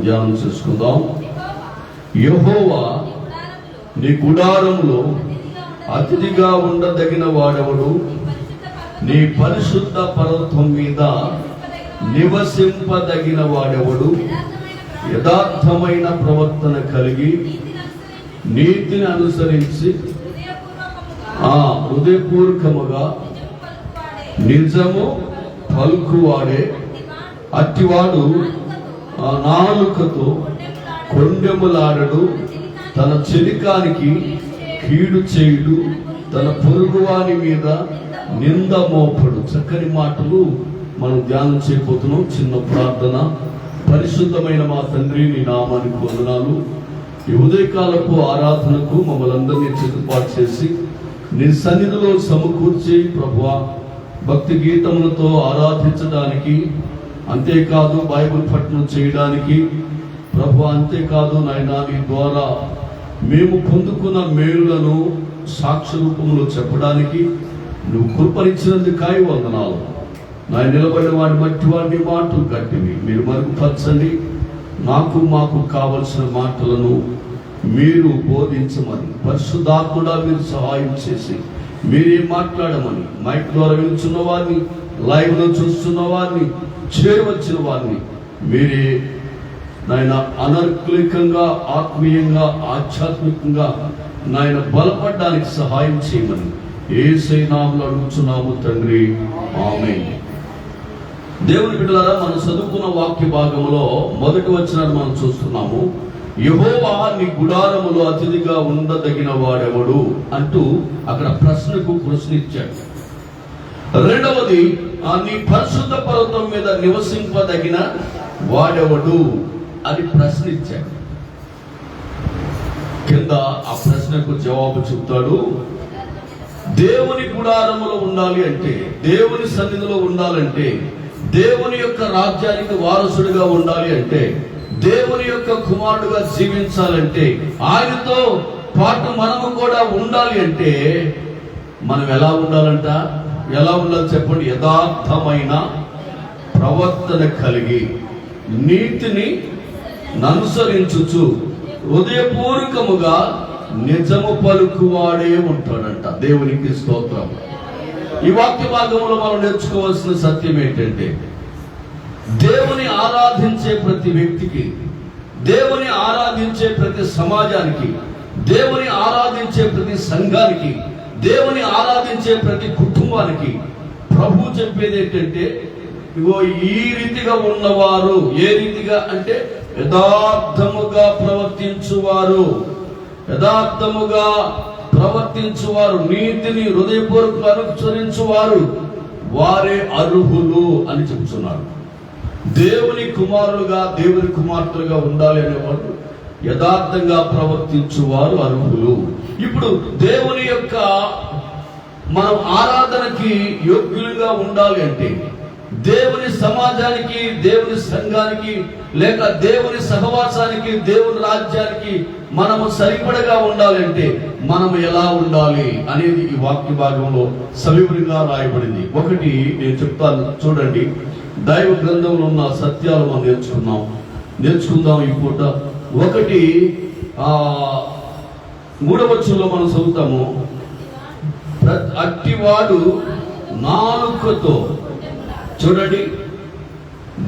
ధ్యానం చేసుకుందాం. యెహోవా నీ గుడారములో అతిథిగా ఉండదగిన వాడెవడు? నీ పరిశుద్ధ పర్వతం మీద నివసింపదగిన వాడెవడు? యథార్థమైన ప్రవర్తన కలిగి నీతిని అనుసరించి హృదయపూర్వకముగా నిజము పలుకువాడే. అట్టివాడు నాలుకతో కొండెములాడడు, తన చెలికానికి కీడు చేయుడు, తన పొరుగువాని మీద నింద మోపడు. చక్కని మాటలు మనం ధ్యానం చేయబోతున్నాం. చిన్న ప్రార్థన. పరిశుద్ధమైన మా తండ్రి, నీ నామానికి వందనాలు. ఈ ఉదయకాలపు ఆరాధనకు మమ్మల్ని అందరినీ సిద్ధపాటు చేసి నీ సన్నిధిలో సమకూర్చి ప్రభువా భక్తి గీతములతో ఆరాధించడానికి, అంతేకాదు బైబిల్ పఠనం చేయడానికి ప్రభువా, అంతేకాదు నాయనా నీ ద్వారా మేము పొందుకున్న మేలులను సాక్ష్య రూపంలో చెప్పడానికి నువ్వు కృపనిచ్చినందుకాయి వందనాలు. నాయన నిలబడిన వాడి మట్టి వాడిని మాటలు గట్టివి మీరు మరుగుపరచండి. నాకు మాకు కావలసిన మాటలను మీరు బోధించమని, పరిశుద్ధాత్ముడా మీరు సహాయం చేసి మీరే మాట్లాడమని, మైక్ ద్వారా వినుచున్న వారిని, లైవ్ లో చూస్తున్న వారిని, చేరవచ్చిన వారిని మీరే నాయన అనర్కలికంగా, ఆత్మీయంగా, ఆధ్యాత్మికంగా నాయన బలపడడానికి సహాయం చేయమని యేసయ్య నామములో అడుగుచున్నాము తండ్రి, ఆమేన్. దేవుని బిడ్డలారా, మనం చదువుకున్న వాక్య భాగంలో మొదటి వచనాన్ని మనం చూస్తున్నాము. యెహోవా నీ గుడారములో అతిథిగా ఉండదగిన వాడెవడు అంటూ అక్కడ ప్రశ్నకు ప్రశ్నించాడు. రెండవది, నీ పరిశుద్ధ పర్వతం మీద నివసింపదగిన వాడెవడు అని ప్రశ్నించాడు. కింద ఆ ప్రశ్నకు జవాబు చెప్తాడు. దేవుని గుడారములో ఉండాలి అంటే, దేవుని సన్నిధిలో ఉండాలంటే, దేవుని యొక్క రాజ్యానికి వారసుడిగా ఉండాలి అంటే, దేవుని యొక్క కుమారుడుగా జీవించాలంటే, ఆయనతో పాటు మనము కూడా ఉండాలి అంటే మనం ఎలా ఉండాలంట? ఎలా ఉండాలి చెప్పండి? యథార్థమైన ప్రవర్తన కలిగి నీతిని అనుసరించుచు హృదయపూర్వకముగా నిజము పలుకువాడే ఉంటాడంట. దేవునికి స్తోత్రం. ఈ వాక్య భాగంలో మనం నేర్చుకోవాల్సిన సత్యం ఏంటంటే, దేవుని ఆరాధించే ప్రతి వ్యక్తికి, దేవుని ఆరాధించే ప్రతి సమాజానికి, దేవుని ఆరాధించే ప్రతి సంఘానికి, దేవుని ఆరాధించే ప్రతి కుటుంబానికి ప్రభు చెప్పేది ఏంటంటే, ఇగో ఈ రీతిగా ఉన్నవారు, ఏ రీతిగా అంటే యథార్థముగా ప్రవర్తించువారు, యథార్థముగా ప్రవర్తించువారు, నీతిని హృదయపూర్వకంగా అనుసరించువారు, వారే అర్హులు అని చెప్తున్నాడు. దేవుని కుమారులుగా, దేవుని కుమార్తెలుగా ఉండాలి అనేవాడు యథార్థంగా ప్రవర్తించువారు అర్హులు. ఇప్పుడు దేవుని యొక్క మనం ఆరాధనకి యోగ్యులుగా ఉండాలి అంటే, దేవుని సమాజానికి, దేవుని సంఘానికి, లేక దేవుని సహవాసానికి, దేవుని రాజ్యానికి మనము సరిపడగా ఉండాలంటే మనం ఎలా ఉండాలి అనేది ఈ వాక్య భాగంలో సవివరంగా రాయబడింది. ఒకటి నేను చెప్తాను చూడండి. దైవ గ్రంథంలో ఉన్న సత్యాలు మనం నేర్చుకుందాం ఈ పూట. ఒకటి 3వ వచనంలో మనం చదువుతాము. అట్టివాడు నాలుకతో, చూడండి,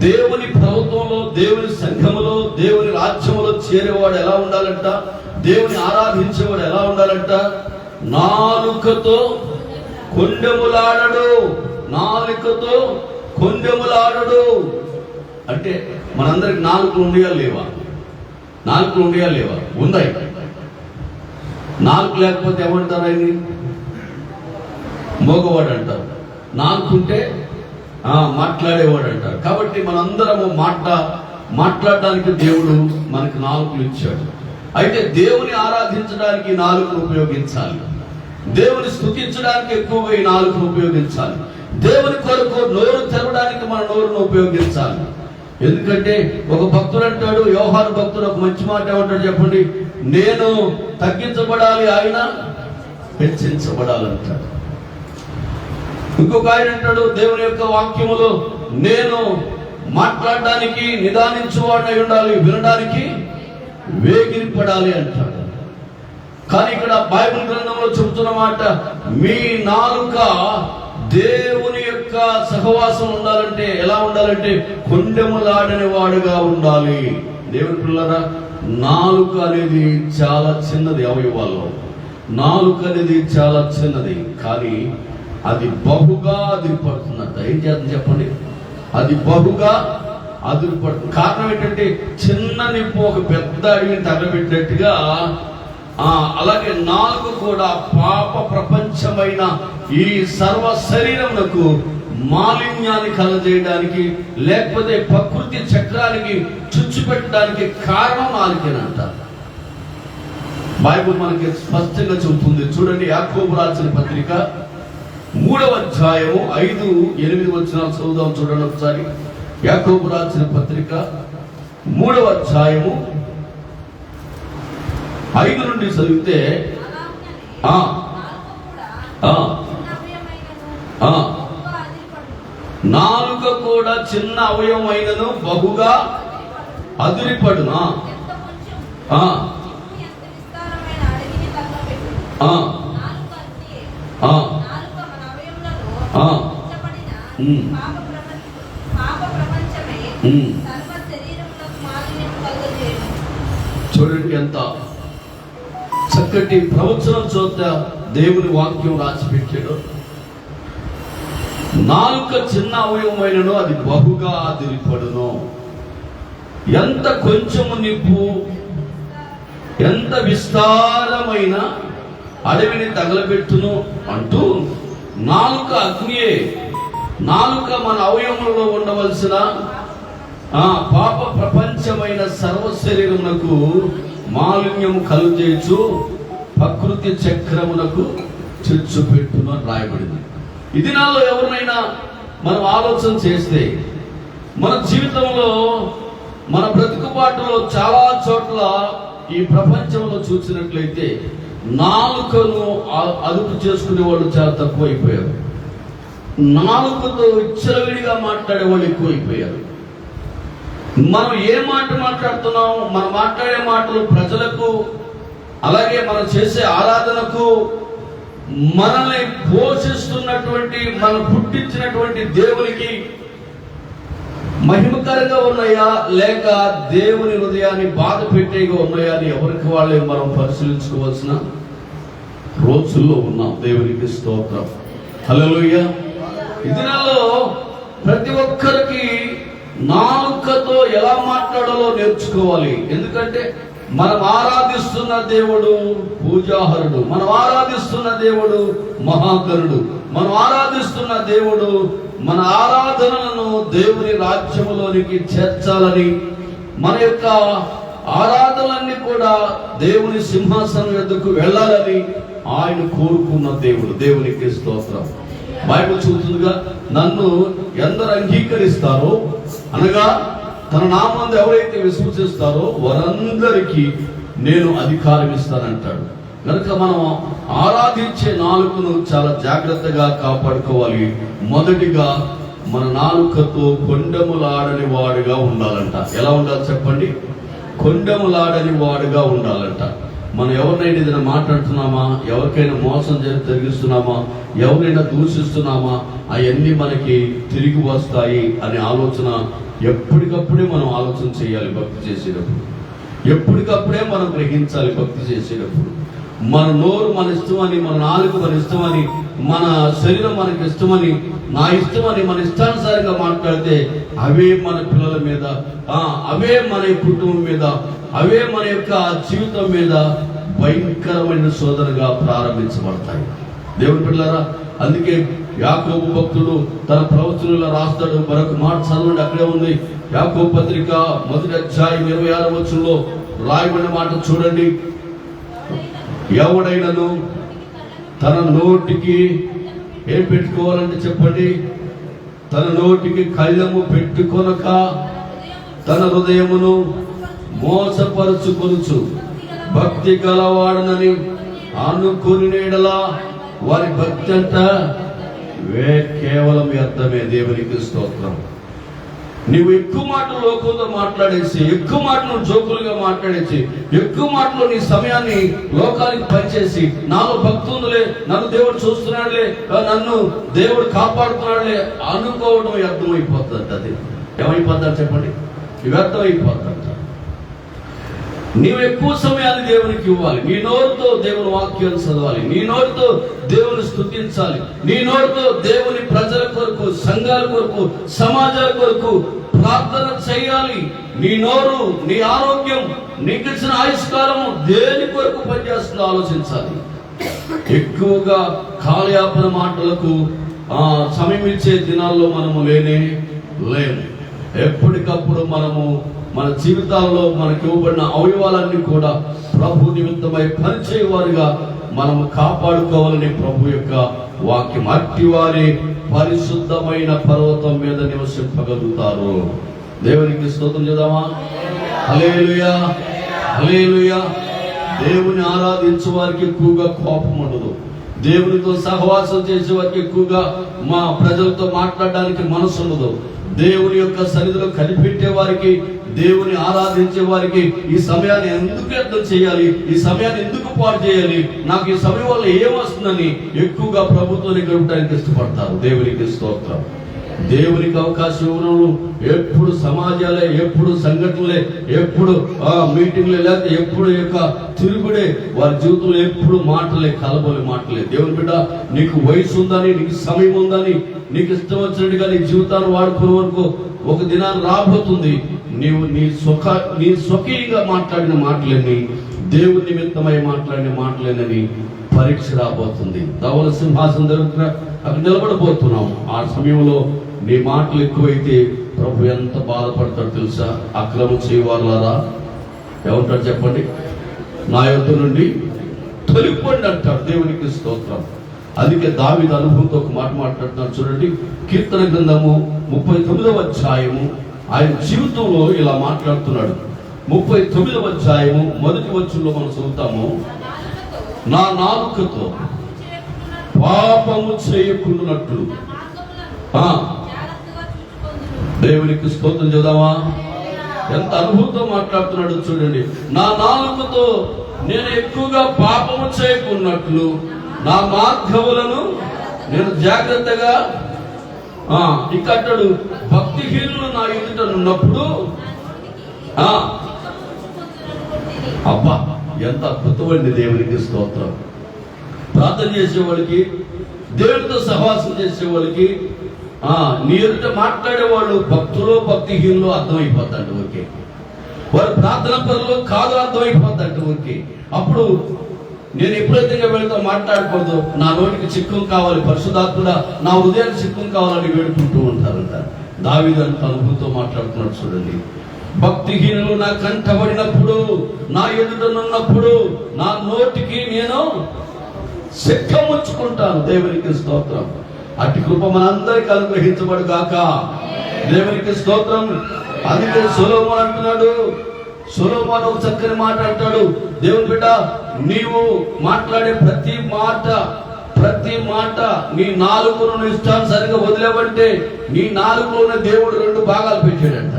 దేవుని ప్రభుత్వంలో, దేవుని సంఘములో, దేవుని రాజ్యములో చేరేవాడు ఎలా ఉండాలంట? దేవుని ఆరాధించేవాడు ఎలా ఉండాలంట? నాలుకతో కొండెములాడడు. నాలుకతో కొండెములాడడు అంటే మనందరికి నాలుకలు ఉండయా లేవా? నాలుకలు ఉండయా లేవా? ఉన్నాయి. నాలుగు లేకపోతే ఏమంటారు? ఆయన్ని మోగవాడు అంటారు. నాలుకుంటే మాట్లాడేవాడు అంటారు. కాబట్టి మనందరము మాట్లాడడానికి దేవుడు మనకు నాలుకలు ఇచ్చాడు. అయితే దేవుని ఆరాధించడానికి నాలుకను ఉపయోగించాలి. దేవుని స్తుతించడానికి ఎక్కువగా ఈ నాలుకను ఉపయోగించాలి. దేవుని కొరకు నోరు తెరవడానికి మన నోరును ఉపయోగించాలి. ఎందుకంటే ఒక భక్తుడు అంటాడు, యోహాను భక్తుడు ఒక మంచి మాట ఏమంటాడు చెప్పండి? నేను తగ్గించబడాలి, ఆయన హెచ్చించబడాలంటాడు. ఇంకొక ఆయన అంటాడు దేవుని యొక్క వాక్యములో, నేను మాట్లాడడానికి నిదానించువాడై ఉండాలి, వినడానికి వేగిరపడాలి అంటాడు. కానీ ఇక్కడ బైబిల్ గ్రంథంలో చెబుతున్న మాట, మీ నాలుక దేవుని యొక్క సహవాసం ఉండాలంటే ఎలా ఉండాలంటే కొండెములాడని వాడుగా ఉండాలి. దేవుని పిల్లరా, నాలుక అనేది చాలా చిన్నది, అవయవాల్లో నాలుక అనేది చాలా చిన్నది, కానీ అది బహుగా అదిరిపడుతుందంట. ఏం చేద్దాం చెప్పండి? అది బహుగా అదిరిపడుతుంది. కారణం ఏంటంటే చిన్న నిప్పు ఒక పెద్ద అడవిని తగలబెట్టినట్టుగా అలాగే నాలుక కూడా పాప ప్రపంచమైన ఈ సర్వ శరీరమునకు మాలిన్యాన్ని కలగజేయడానికి, లేకపోతే ప్రకృతి చక్రానికి చుచ్చు పెట్టడానికి కారణం నాలుకేనంట. బైబిల్ మనకి స్పష్టంగా చెబుతుంది. చూడండి, యాకోబు రాసిన పత్రిక 3వ అధ్యాయము 5-8 వచనాలు చదువుదాం. చూడండి ఒకసారి. యాకోబు రాసిన పత్రిక 3వ అధ్యాయము 5 నుండి చదివితే, నాలుక కూడా చిన్న అవయవమైనను బహుగా అదిరిపడునా, చూడండి ఎంత చక్కటి ప్రవచనం చోట దేవుని వాక్యం రాసిపెట్టాడు. నాలుక చిన్న అవయవమైనను అది బహుగా అదిరిపడును. ఎంత కొంచెము నిప్పు ఎంత విస్తారమైన అడవిని తగలబెట్టును అంటూ నాలుక అగ్నియే. నాలుక మన అవయవంలో ఉండవలసిన పాప ప్రపంచమైన సర్వ శరీరమునకు మాలిన్యము కలుగజేయచ్చు, ప్రకృతి చక్రమునకు చిచ్చు పెట్టును అని రాయబడింది. ఈ దినాల్లో ఎవరినైనా మనం ఆలోచన చేస్తే మన జీవితంలో, మన బ్రతుకుబాటులో చాలా చోట్ల ఈ ప్రపంచంలో చూసినట్లయితే నాలుకను అదుపు చేసుకునే వాళ్ళు చాలా తక్కువైపోయారు. నాలుకతో విచ్చలవిడిగా మాట్లాడే వాళ్ళు ఎక్కువైపోయారు. మనం ఏ మాట మాట్లాడుతున్నాం, మనం మాట్లాడే మాటలు ప్రజలకు, అలాగే మనం చేసే ఆరాధనకు, మనల్ని పోషిస్తున్నటువంటి, మనం పుట్టించినటువంటి దేవునికి మహిమకరంగా ఉన్నాయా, లేక దేవుని హృదయాన్ని బాధ పెట్టేగా ఉన్నాయా అని ఎవరికి వాళ్ళే మనం పరిశీలించుకోవాల్సిన రోజుల్లో ఉన్నాం. దేవునికి స్తోత్రం, హల్లెలూయా. ఈ దినాల్లో ప్రతి ఒక్కరికి నాలుకతో ఎలా మాట్లాడాలో నేర్చుకోవాలి. ఎందుకంటే మనం ఆరాధిస్తున్న దేవుడు పూజాహరుడు, మనం ఆరాధిస్తున్న దేవుడు మహాకరుడు, మనం ఆరాధిస్తున్న దేవుడు మన ఆరాధనలను దేవుని రాజ్యములోనికి చేర్చాలని, మన యొక్క ఆరాధనలన్నీ కూడా దేవుని సింహాసనం యొద్దకు వెళ్ళాలని ఆయన కోరుకున్న దేవుడు. దేవునికి స్తోత్రం. బైబిల్ చూస్తుందిగా, నన్ను ఎందరు అంగీకరిస్తారో, అనగా తన నామందు ఎవరైతే విశ్వసిస్తారో వారందరికీ నేను అధికారం ఇస్తానంటాడు. కనుక మనం ఆరాధించే నాలుకను చాలా జాగ్రత్తగా కాపాడుకోవాలి. మొదటిగా మన నాలుకతో కొండెములాడని వాడుగా ఉండాలంట. ఎలా ఉండాలి చెప్పండి? కొండెములాడని వాడుగా ఉండాలంట. మనం ఎవరినైనా ఏదైనా మాట్లాడుతున్నామా, ఎవరికైనా మోసం జరిగిస్తున్నామా, ఎవరైనా దూషిస్తున్నామా, అవన్నీ మనకి తిరిగి వస్తాయి అనే ఆలోచన ఎప్పటికప్పుడే మనం ఆలోచన చేయాలి. భక్తి చేసేటప్పుడు ఎప్పటికప్పుడే మనం గ్రహించాలి. భక్తి చేసేటప్పుడు మన నోరు మన ఇష్టమని, మన నాలుగు మన ఇష్టమని, మన శరీరం మనకి ఇష్టమని, నా ఇష్టమని మన ఇష్టానుసారంగా మాట్లాడితే అవే మన పిల్లల మీద, అవే మన కుటుంబం మీద, అవే మన యొక్క జీవితం మీద భయంకరమైన శోధనగా ప్రారంభించబడతాయి. దేవుని పిల్లరా, అందుకే యాకోబు భక్తుడు తన ప్రవచనంలో రాస్తాడు. మరొక మాట చదవండి, అక్కడే ఉంది. యాకోబు పత్రిక 1వ అధ్యాయం 26వ వచనంలో రాయబడిన మాట చూడండి. ఎవడైనను తన నోటికి ఏం పెట్టుకోవాలంటే చెప్పండి? తన నోటికి కళ్ళము పెట్టుకొనక తన హృదయమును మోసపరుచుకొనుచు భక్తి గలవాడనని అనుకుని నీడలా వారి భక్తి అంట కేవలం వ్యర్థమే. దేవునికి స్తోత్రం. నువ్వు ఎక్కువ మాటలు లోకంతో మాట్లాడేసి, ఎక్కువ మాటలు జోకులుగా మాట్లాడేసి, ఎక్కువ మాటలు నీ సమయాన్ని లోకానికి పనిచేసి, నాలో భక్తి ఉందిలే, నన్ను దేవుడు చూస్తున్నాడులే, నన్ను దేవుడు కాపాడుతున్నాడులే అనుకోవడం వ్యర్థమైపోతుంది. అది ఏమైపోద్దని చెప్పండి, వ్యర్థమైపోద్దంట. నీవు ఎక్కువ సమయాన్ని దేవునికి ఇవ్వాలి. నీ నోరుతో దేవుని వాక్యాన్ని చదవాలి, నీ నోరుతో దేవుని స్తుతించాలి, నీ నోరుతో దేవుని ప్రజల కొరకు, సంఘాల కొరకు, సమాజాల కొరకు ప్రార్థన చేయాలి. నీ నోరు, నీ ఆరోగ్యం, నీకు ఇచ్చిన ఆయుష్కాలము దేని కొరకు పనిచేస్తుందో ఆలోచించాలి. ఎక్కువగా కాలయాపన మాటలకు సమయం ఇచ్చే దినాల్లో మనము లేము. ఎప్పటికప్పుడు మనము మన జీవితాల్లో మనకి ఇవ్వబడిన అవయవాలన్నీ కూడా ప్రభు నిమిత్తమై పనిచేయవారుగా మనము కాపాడుకోవాలని ప్రభు యొక్క వాక్యం. అట్టివారి పరిశుద్ధమైన పర్వతం మీద నివసింపగలుగుతారు. దేవునికి స్తోత్రం చేద్దామా? హల్లెలూయా, హల్లెలూయా. దేవుని ఆరాధించే వారికి ఎక్కువగా కోపం ఉండదు. దేవునితో సహవాసం చేసే వారికి ఎక్కువగా మా ప్రజలతో మాట్లాడడానికి మనసు ఉండదు. దేవుని యొక్క సన్నిధిలో కనిపెట్టే వారికి, దేవుని ఆరాధించే వారికి ఈ సమయాన్ని ఎందుకు వ్యర్థం చేయాలి, ఈ సమయాన్ని ఎందుకు పాడు చేయాలి, నాకు ఈ సమయం వల్ల ఏమొస్తుందని ఎక్కువగా ప్రభుత్వాన్ని గడపడానికి ఇష్టపడతారు. దేవునికి స్తోత్రం. దేవునికి అవకాశం ఇవ్వడంలో ఎప్పుడు సమాజాలే, ఎప్పుడు సంఘటనలే, ఎప్పుడు మీటింగ్లే, లేకపోతే ఎప్పుడు యొక్క తిరుగుడే, వారి జీవితంలో ఎప్పుడు మాటలే, కలబోలే మాటలే. దేవుని బిడ్డ, నీకు వయసు ఉందని, నీకు సమయం ఉందని, నీకు ఇష్టం వచ్చినట్టుగా నీ జీవితాన్ని వాడుకునే వరకు ఒక దినాన్ని రాబోతుంది. నీవు నీ స్వకీయంగా మాట్లాడిన మాటలేని, దేవుని నిమిత్తమై మాట్లాడిన మాటలేనని పరీక్ష రాబోతుంది. ధవల సింహాసనం దగ్గర అక్కడ నిలబడబోతున్నాము. ఆ సమయంలో నీ మాటలు ఎక్కువైతే ప్రభు ఎంత బాధపడతాడు తెలుసా? అక్రమం చేయవారులారా ఏమంటాడు చెప్పండి? నా యొద్ద నుండి తొలిపోండి అంటాడు. దేవునికి స్తోత్రం. అందుకే దావీదు అనుభవంతో ఒక మాట మాట్లాడుతున్నాడు చూడండి. కీర్తన గ్రంథము 39వ అధ్యాయము ఆయన జీవితంలో ఇలా మాట్లాడుతున్నాడు. 39వ అధ్యాయము మొదటి వచనంలో మనం చదువుతాము, నా నాలుకతో పాపము చేయకుండానట్లు. దేవునికి స్తోత్రం చూద్దామా? ఎంత అనుభూతితో మాట్లాడుతున్నాడు చూడండి. నా నాలుకతో నేను ఎక్కువగా పాపము చేయకున్నట్లు నా మార్గములను నేను జాగ్రత్తగా ఇక్కడు భక్తిహీనులు నా ఎదుట ఉన్నప్పుడు అబ్బా ఎంత అద్భుతమండి. దేవునికి స్తోత్రం. ప్రార్థన చేసేవాళ్ళకి, దేవుడితో సహవాసం చేసేవాళ్ళకి, నీ ఎదుట మాట్లాడేవాళ్ళు భక్తులు భక్తిహీనులు అర్థమైపోతాడు ఊరికే. వారు ప్రార్థన పనులు కాదు అర్థమైపోతాడు ఊరికే. అప్పుడు నేను ఎప్పుడైతే వెళ్తా మాట్లాడకూడదు, నా నోటికి చిక్కం కావాలి, పరిశుద్ధాత్ముడా నా హృదయానికి చిక్కం కావాలని వేడుకుంటూ ఉంటారంట. దావీదు అంత అనుభూతితో మాట్లాడుతున్నాడు చూడండి. భక్తిహీనులు నా కంటబడినప్పుడు, నా ఎదుటనున్నప్పుడు నా నోటికి నేను సిక్కముచ్చుకుంటాను. దేవునికి స్తోత్రం. అట్టి కృప మనందరికీ అనుగ్రహించబడు గాక. దేవునికి స్తోత్రం. అందుకే సొలొమోను అంటున్నాడు, సొలొమోను ఒక చక్కని మాట అంటాడు, దేవుని బిడ్డ నీవు మాట్లాడే ప్రతి మాట నీ నాలుకను ఇష్టానుసారిగా వదిలేవంటే నీ నాలుకలోనే దేవుడు 2 భాగాలు పెట్టాడంట.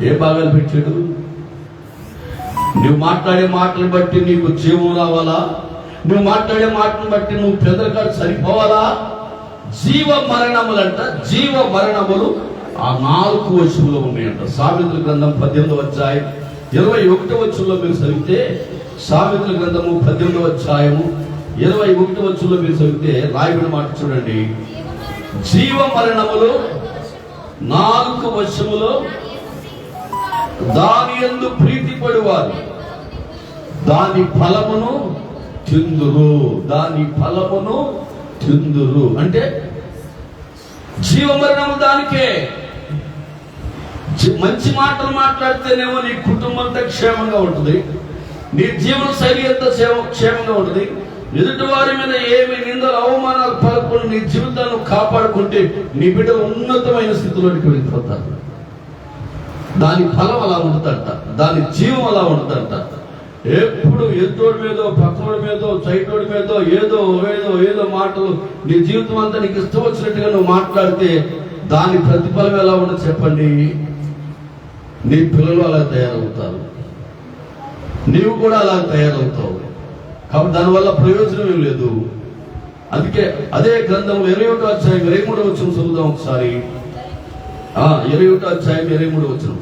ఏ భాగాలు పెట్టాడు? నువ్వు మాట్లాడే మాటలు బట్టి నీకు జీవం రావాలా? నువ్వు మాట్లాడే మాటను బట్టి నువ్వు పెదరకాడు సరిపోవాలా? జీవ మరణములంట, జీవ మరణములు ఆ 4 వచనంలో ఉన్నాయంట. సామెతల గ్రంథం 18వ అధ్యాయం 21వ వచనంలో మీరు చదివితే, సామెతల గ్రంథము 18వ అధ్యాయము 21వ వచనంలో మీరు చదివితే రాయబడిన మాట చూడండి. జీవ మరణములు 4 వచనములో దాని యందు ప్రీతిపడువారు దాని ఫలమును తిందురు, దాని ఫలమును తిందురు. అంటే జీవమరణము దానికే. మంచి మాటలు మాట్లాడితేనేమో నీ కుటుంబం అంతా క్షేమంగా ఉంటుంది, నీ జీవన శైలి అంతా క్షేమంగా ఉంటుంది. ఎదుటి వారి మీద ఏమి నిందలు అవమానాలు పలకుండా నీ జీవితాన్ని కాపాడుకుంటే నీ బిడ్డ ఉన్నతమైన స్థితిలోకి వెళ్ళిపోతారు. దాని ఫలం అలా ఉంటుందంట, దాని జీవం అలా ఉంటుందంట. ఎప్పుడు ఎదుటోడి మీదో, పక్కనోడి మీదో, చైటోడి మీదో ఏదో ఏదో ఏదో మాటలు నీ జీవితం అంతా నీకు ఇష్టం వచ్చినట్టుగా నువ్వు మాట్లాడితే దాని ప్రతిఫలం ఎలా ఉండదు చెప్పండి? నీ పిల్లలు అలా తయారవుతారు, నీవు కూడా అలా తయారవుతావు. కాబట్టి దానివల్ల ప్రయోజనం ఏం లేదు. అందుకే అదే గ్రంథంలో 21వ అధ్యాయం 23వ వచనం చదువుదాం ఒకసారి. 21వ అధ్యాయం 23వ వచనం.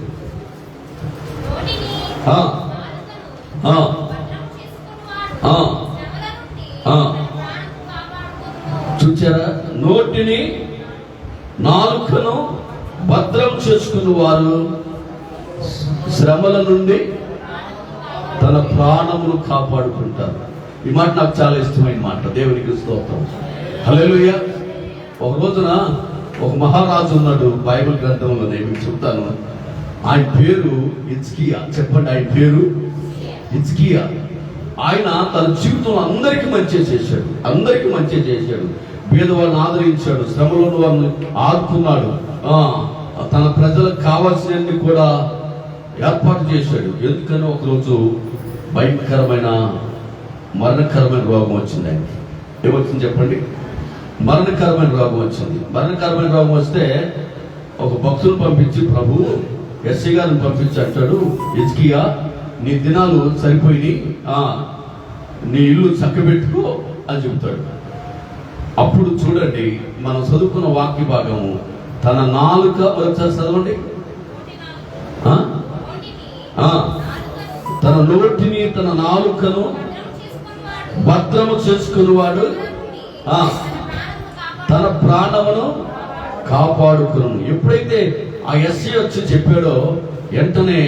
చూచారా? నోటిని నాలుకను భద్రం చేసుకుని వారు శ్రమల నుండి తన ప్రాణమును కాపాడుకుంటారు. ఈ మాట నాకు చాలా ఇష్టమైన మాట. దేవునికి స్తోత్రం. హల్లెలూయా. ఒక రోజున ఒక మహారాజు ఉన్నాడు బైబిల్ గ్రంథంలో. నేను మీకు చెప్తాను. ఆయన పేరు హిజ్కియా. చెప్పండి, ఆయన పేరు హిజ్కియా. ఆయన తన జీవితంలో అందరికీ మంచి చేశాడు, అందరికీ మంచి చేశాడు. పేదవాళ్ళని ఆదరించాడు, శ్రమలో వాళ్ళని ఆదుకున్నాడు, తన ప్రజలకు కావాల్సినన్ని కూడా ఏర్పాటు చేశాడు. ఎందుకని ఒకరోజు భయంకరమైన మరణకరమైన రోగం వచ్చింది ఆయనకి. ఏమొచ్చింది చెప్పండి? మరణకరమైన రోగం వచ్చింది. మరణకరమైన రోగం వస్తే ఒక భక్తులు పంపించి, ప్రభు ఎస్ఐ గారిని పంపించి అంటాడు, హిజ్కియా నీ దినాలు సరిపోయి నీ ఇల్లు చక్కబెట్టుకో అని చెబుతాడు. అప్పుడు చూడండి, మనం చదువుకున్న వాక్య భాగము, తన నాలుక ఒకసారి చదవండి. తన నోటిని తన నాలుకను భద్రము చేసుకునేవాడు తన ప్రాణమును కాపాడుకును. ఎప్పుడైతే ఆ ఎస్సీ వచ్చి చెప్పాడో వెంటనే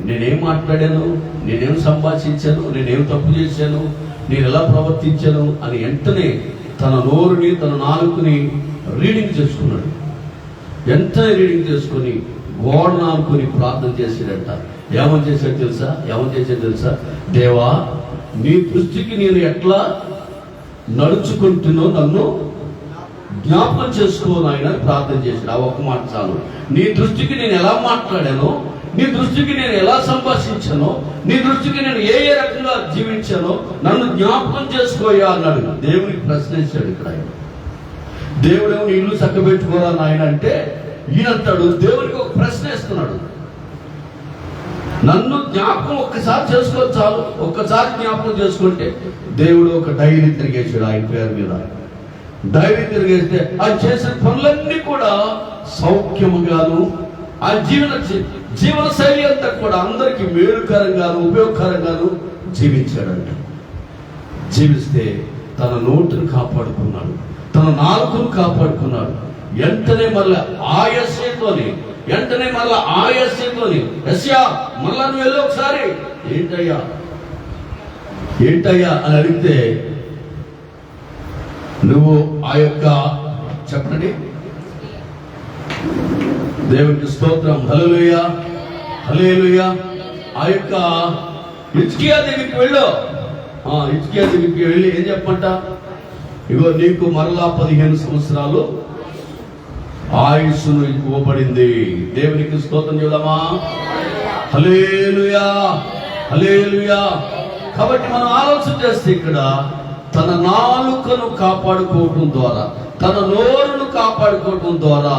నేనేం మాట్లాడాను, నేనేం సంభాషించాను, నేనేం తప్పు చేశాను, నేను ఎలా ప్రవర్తించాను అని వెంటనే తన నోరుని తన నాలుకని రీడింగ్ చేసుకున్నాడు. వెంటనే రీడింగ్ చేసుకుని గోడను ఆనుకుని ప్రార్థన చేసాడంట. ఏమని చేశాడు తెలుసా? దేవా, నీ దృష్టికి నేను ఎట్లా నడుచుకుంటున్నో నన్ను జ్ఞాపకం చేసుకోను ఆయన ప్రార్థన చేశాడు. ఆ ఒక్క మాట చాలు. నీ దృష్టికి నేను ఎలా మాట్లాడానో, నీ దృష్టికి నేను ఎలా సంభాషించానో, నీ దృష్టికి నేను ఏ రకంగా జీవించానో నన్ను జ్ఞాపకం చేసుకోయా అన్నాడు. దేవునికి ప్రశ్నించాడు ఇక్కడ ఆయన. దేవుడేమో నీ ఇల్లు చక్కబెట్టుకోరా నాయన అంటే ఈయనంటాడు, దేవునికి ఒక ప్రశ్న వేస్తున్నాడు. నన్ను జ్ఞాపకం ఒక్కసారి చేసుకో చాలు, ఒక్కసారి జ్ఞాపకం చేసుకుంటే దేవుడు ఒక డైరీ తిరిగేసాడు ఆయన పేరు మీద. డైరీ తిరిగేస్తే ఆయన చేసిన పనులన్నీ కూడా సౌఖ్యముగాను, ఆ జీవన శైలి అంతా కూడా అందరికి మేలుకరంగాను ఉపయోగకరంగాను జీవించాడంట. జీవిస్తే తన నోటును కాపాడుకున్నాడు, తన నాలుకను కాపాడుకున్నాడు. వెంటనే మళ్ళీ ఆయాసంతోని ఎస్యా మళ్ళా నువ్వు వెళ్ళి ఒకసారి ఏంటయ్యా అని అడిగితే, నువ్వు ఆ యొక్క చెప్పండి, దేవునికి స్తోత్రం, హల్లెలూయా హల్లెలూయా. ఆ యొక్క హిజ్కియా దగ్గరికి వెళ్ళు. హిజ్కియా దగ్గరికి వెళ్ళి ఏం చెప్పంట? ఇగో నీకు మరలా 15 సంవత్సరాలు ఆయుస్సును ఇవ్వబడింది. దేవునికి స్తోత్రం చేద్దామా? హల్లెలూయా హల్లెలూయా. కాబట్టి మనం ఆలోచన చేస్తే ఇక్కడ తన నాలుకను కాపాడుకోవటం ద్వారా, తన నోరును కాపాడుకోవటం ద్వారా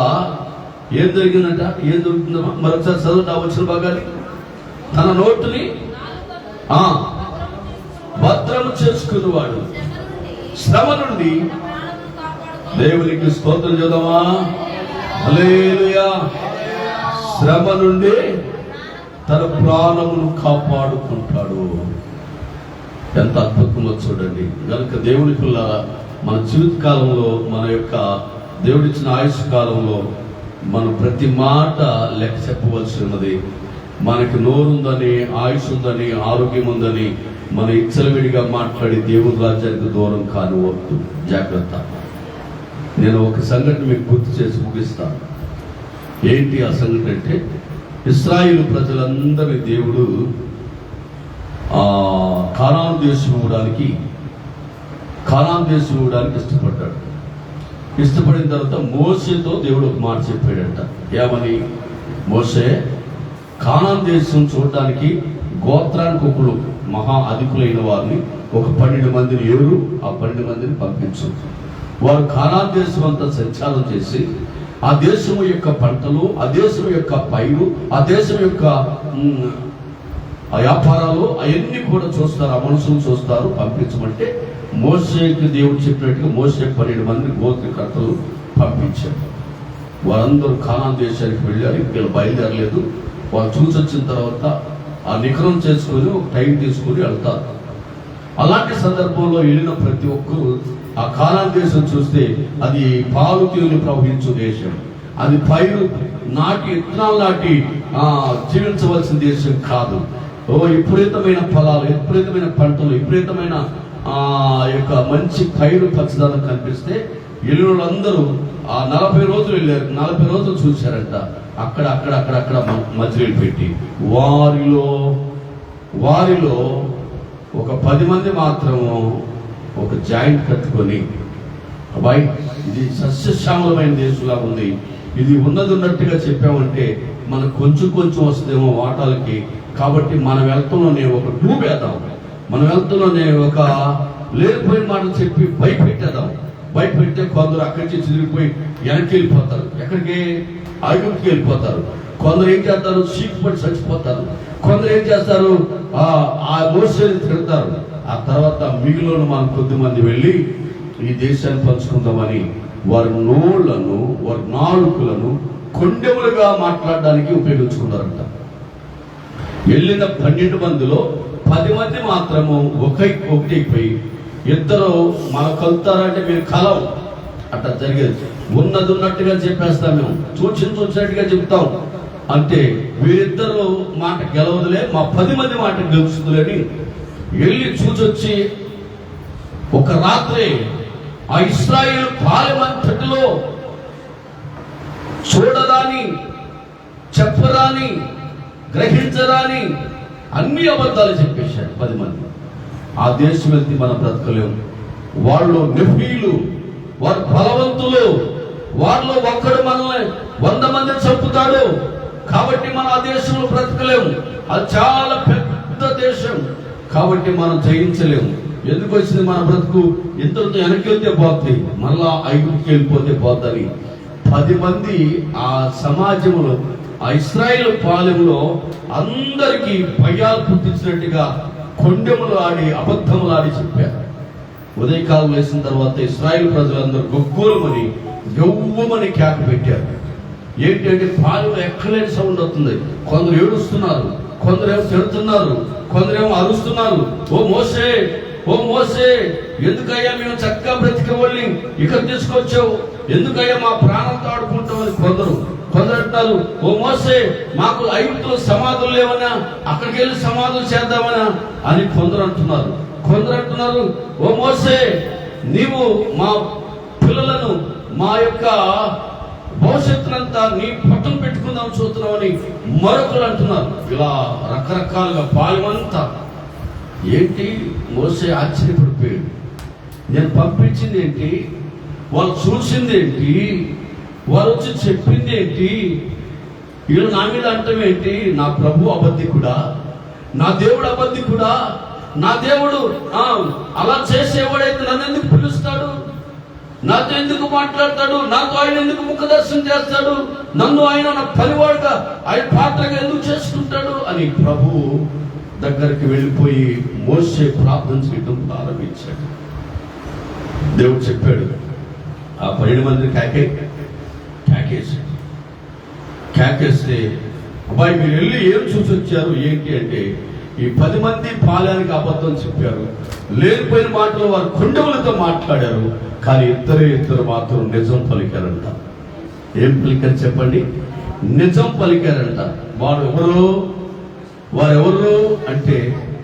ఏం జరిగిందంట? ఏం జరుగుతుందమ్మా? మరొకసారి చదువుతా వచ్చిన భాగాన్ని. తన నోటుని భద్రము చేసుకునేవాడు శ్రమ నుండి. దేవునికి స్తోత్రం చేద్దామా? హల్లెలూయా. శ్రమ నుండి తన ప్రాణమును కాపాడుకుంటాడు. ఎంత అద్భుతంగా చూడండి. కనుక దేవుని పిల్లల మన జీవిత కాలంలో, మన యొక్క దేవుడిచ్చిన ఆయుష్ కాలంలో మనం ప్రతి మాట లెక్క చెప్పవలసి ఉన్నది. మనకి నోరుందని, ఆయుష్ ఉందని, ఆరోగ్యం ఉందని మన ఇచ్చలవిడిగా మాట్లాడి దేవుని రాజ్యానికి దూరం కానివద్దు. జాగ్రత్త. నేను ఒక సంఘటన మీకు గుర్తు చేసి ముగిస్తాను. ఏంటి ఆ సంఘటన అంటే, ఇశ్రాయేలు ప్రజలందరి దేవుడు కానాను దేశం ఇవ్వడానికి ఇష్టపడ్డాడు. ఇష్టపడిన తర్వాత మోషేతో దేవుడు ఒక మాట చెప్పాడంట. ఏమని? మోషే, కానాను దేశం చూడడానికి గోత్రానికి ఒకరు మహా అధికులైన వారిని ఒక 12 మందిని ఆ 12 మందిని పంపించు. వారు కానాను దేశం అంతా సంచారం చేసి ఆ దేశము యొక్క పంటలు, ఆ దేశం యొక్క పైరు, ఆ దేశం యొక్క ఆ వ్యాపారాలు అవన్నీ కూడా చూస్తారు, ఆ మనుషులు చూస్తారు. పంపించమంటే మోషేకి దేవుడు చెప్పినట్టుగా మోషే 12 మంది గోత్రకర్తలు పంపించారు. వారందరూ కానాను దేశానికి వెళ్ళారు. వీళ్ళు బయలుదేరలేదు. వాళ్ళు చూసి వచ్చిన తర్వాత ఆ నిఖరం చేసుకొని ఒక టైం తీసుకొని వెళ్తారు. అలాంటి సందర్భంలో వెళ్ళిన ప్రతి ఒక్కరూ ఆ కానాను దేశం చూస్తే అది పాలు తేనెలు ప్రవహించు దేశం, అది పైరు నాటి విత్తనాలు నాటి జీవించవలసిన దేశం కాదు. విపరీతమైన ఫలాలు, విపరీతమైన పంటలు, విపరీతమైన యొక్క మంచి పైరు పచ్చదనం కనిపిస్తే వెళ్ళిన వాళ్ళందరూ ఆ 40 రోజులు వెళ్ళారు. 40 రోజులు చూశారంట. అక్కడ మధ్యలో పెట్టి వారిలో ఒక 10 మంది మాత్రము ఒక జాయింట్ కట్టుకొని, అబ్బాయి ఇది సస్యశ్యామలమైన దేశంలా ఉంది, ఇది ఉన్నట్టుగా చెప్పామంటే మనకు కొంచెం వస్తుందేమో వాటాలకి, కాబట్టి మనం వెళ్తాలోనే ఒక డూబ్ వేద్దాం, మనం వెళ్తాలోనే ఒక లేనిపోయిన మాటలు చెప్పి భయపెట్టే కొందరు అక్కడి నుంచి తిరిగిపోయి వెనక్కి వెళ్ళిపోతారు. ఎక్కడికి? ఐగుప్తుకి వెళ్ళిపోతారు. కొందరు ఏం చేస్తారు? చీకుపడి చచ్చిపోతారు. కొందరు ఏం చేస్తారు? ఆ మోసేని తిడతారు. ఆ తర్వాత మిగిలిన మనం కొద్దిమంది వెళ్ళి ఈ దేశాన్ని పంచుకుందామని వారి నోళ్లను, వారి నాలుకలను కొండెములుగా మాట్లాడడానికి ఉపయోగించుకున్నారంట. వెళ్ళిన 12 మందిలో 10 మంది మాత్రము ఒకటైపోయి, ఇద్దరు మనకు కలుతారంటే మీరు కలవు, అట్లా జరిగేది. ఉన్నట్టుగా చెప్పేస్తాం, మేము చూసినట్టుగా చెప్తాం. అంటే వీరిద్దరు మాట గెలవదులే, మా 10 మంది మాట గెలుస్తుందని వెళ్ళి చూసొచ్చి ఒక రాత్రి ఆ ఇశ్రాయేలు పాలెమంతటిలో చూడరాని, చెప్పరాని, గ్రహించరాని అన్ని అబద్ధాలు చెప్పేశారు 10 మంది. ఆ దేశం వెళ్తే మనం బ్రతకలేము. వాళ్ళు నెఫీలు, వారు బలవంతులు, వారిలో ఒక్కడు మనల్ని 100 మంది చంపుతాడు, కాబట్టి మనం ఆ దేశంలో బ్రతకలేము. అది చాలా పెద్ద దేశం, కాబట్టి మనం జయించలేము. ఎందుకు వచ్చింది మన బ్రతుకు? ఇంతటితో వెనక్కి వెళ్తే పోతుంది, మళ్ళా ఐగుప్తుకి వెళ్ళిపోతే పోతుంది. 10 మంది ఆ సమాజంలో, ఆ ఇశ్రాయేలు పాలెంలో అందరికీ భయాలు పుట్టించినట్టుగా కొండెములు ఆడి, అబద్ధములు ఆడి చెప్పారు. ఉదయకాలం వేసిన తర్వాత ఇశ్రాయేలు ప్రజలందరూ గొగ్గోలమని, గవ్వమని కేక పెట్టారు. ఏంటంటే పాలెంలో ఎక్కలేని సౌండ్ అవుతుంది. కొందరు ఏడుస్తున్నారు, కొందరేమో తిడుతున్నారు, కొందరేమో అరుస్తున్నారు. ఓ మోసే ఎందుకయ్యా మేము చక్కగా బ్రతికేవాళ్ళని ఇక్కడ తీసుకొచ్చావు, ఎందుకయ్యా మా ప్రాణంతో ఆడుకుంటామని కొందరు అంటారు. ఓ మోసే మాకు ఐగుప్తులో సమాధులు లేవనా, అక్కడికి వెళ్ళి సమాధులు చేద్దామనా అని కొందరు అంటున్నారు. ఓ మోసే నీవు మా పిల్లలను, మా యొక్క భవిష్యత్తునంతా నీ పట్టం పెట్టుకుందాం చూస్తున్నామని మరొకరు అంటున్నారు. ఇలా రకరకాలుగా పాలెమంతా. ఏంటి? మోసే ఆశ్చర్యపడిపోయాడు. నేను పంపించింది ఏంటి, వాళ్ళు చూసింది ఏంటి, వారు వచ్చి చెప్పింది ఏంటి, వీళ్ళు నా మీద అంటమేంటి? నా ప్రభు అబద్ధికుడా, నా దేవుడు అబద్ధికుడా, నా దేవుడు అలా చేసేవాడైతే నన్ను ఎందుకు పిలుస్తాడు, నాతో ఎందుకు మాట్లాడతాడు, నాతో ఆయన ఎందుకు ముఖదర్శనం చేస్తాడు, నన్ను ఆయన నా పనివాడుగా ఆయన పాత్రగా ఎందుకు చేసుకుంటాడు అని ప్రభువు దగ్గరికి వెళ్ళిపోయి మోసే ప్రార్థన చేయడం ప్రారంభించాడు. దేవుడు చెప్పాడు, ఆ 12 మందిని కేకేస్తే అబ్బాయి మీరు వెళ్ళి ఏం చూసి వచ్చారు ఏంటి అంటే, ఈ 10 మంది పాలెనికి అబద్ధం చెప్పారు, లేనిపోయిన మాటలు వారు కొండములతో మాట్లాడారు, కానీ ఇద్దరు మాత్రం నిజం పలికారంట. ఏం పలికారు చెప్పండి? నిజం పలికారంట. వారెవరు అంటే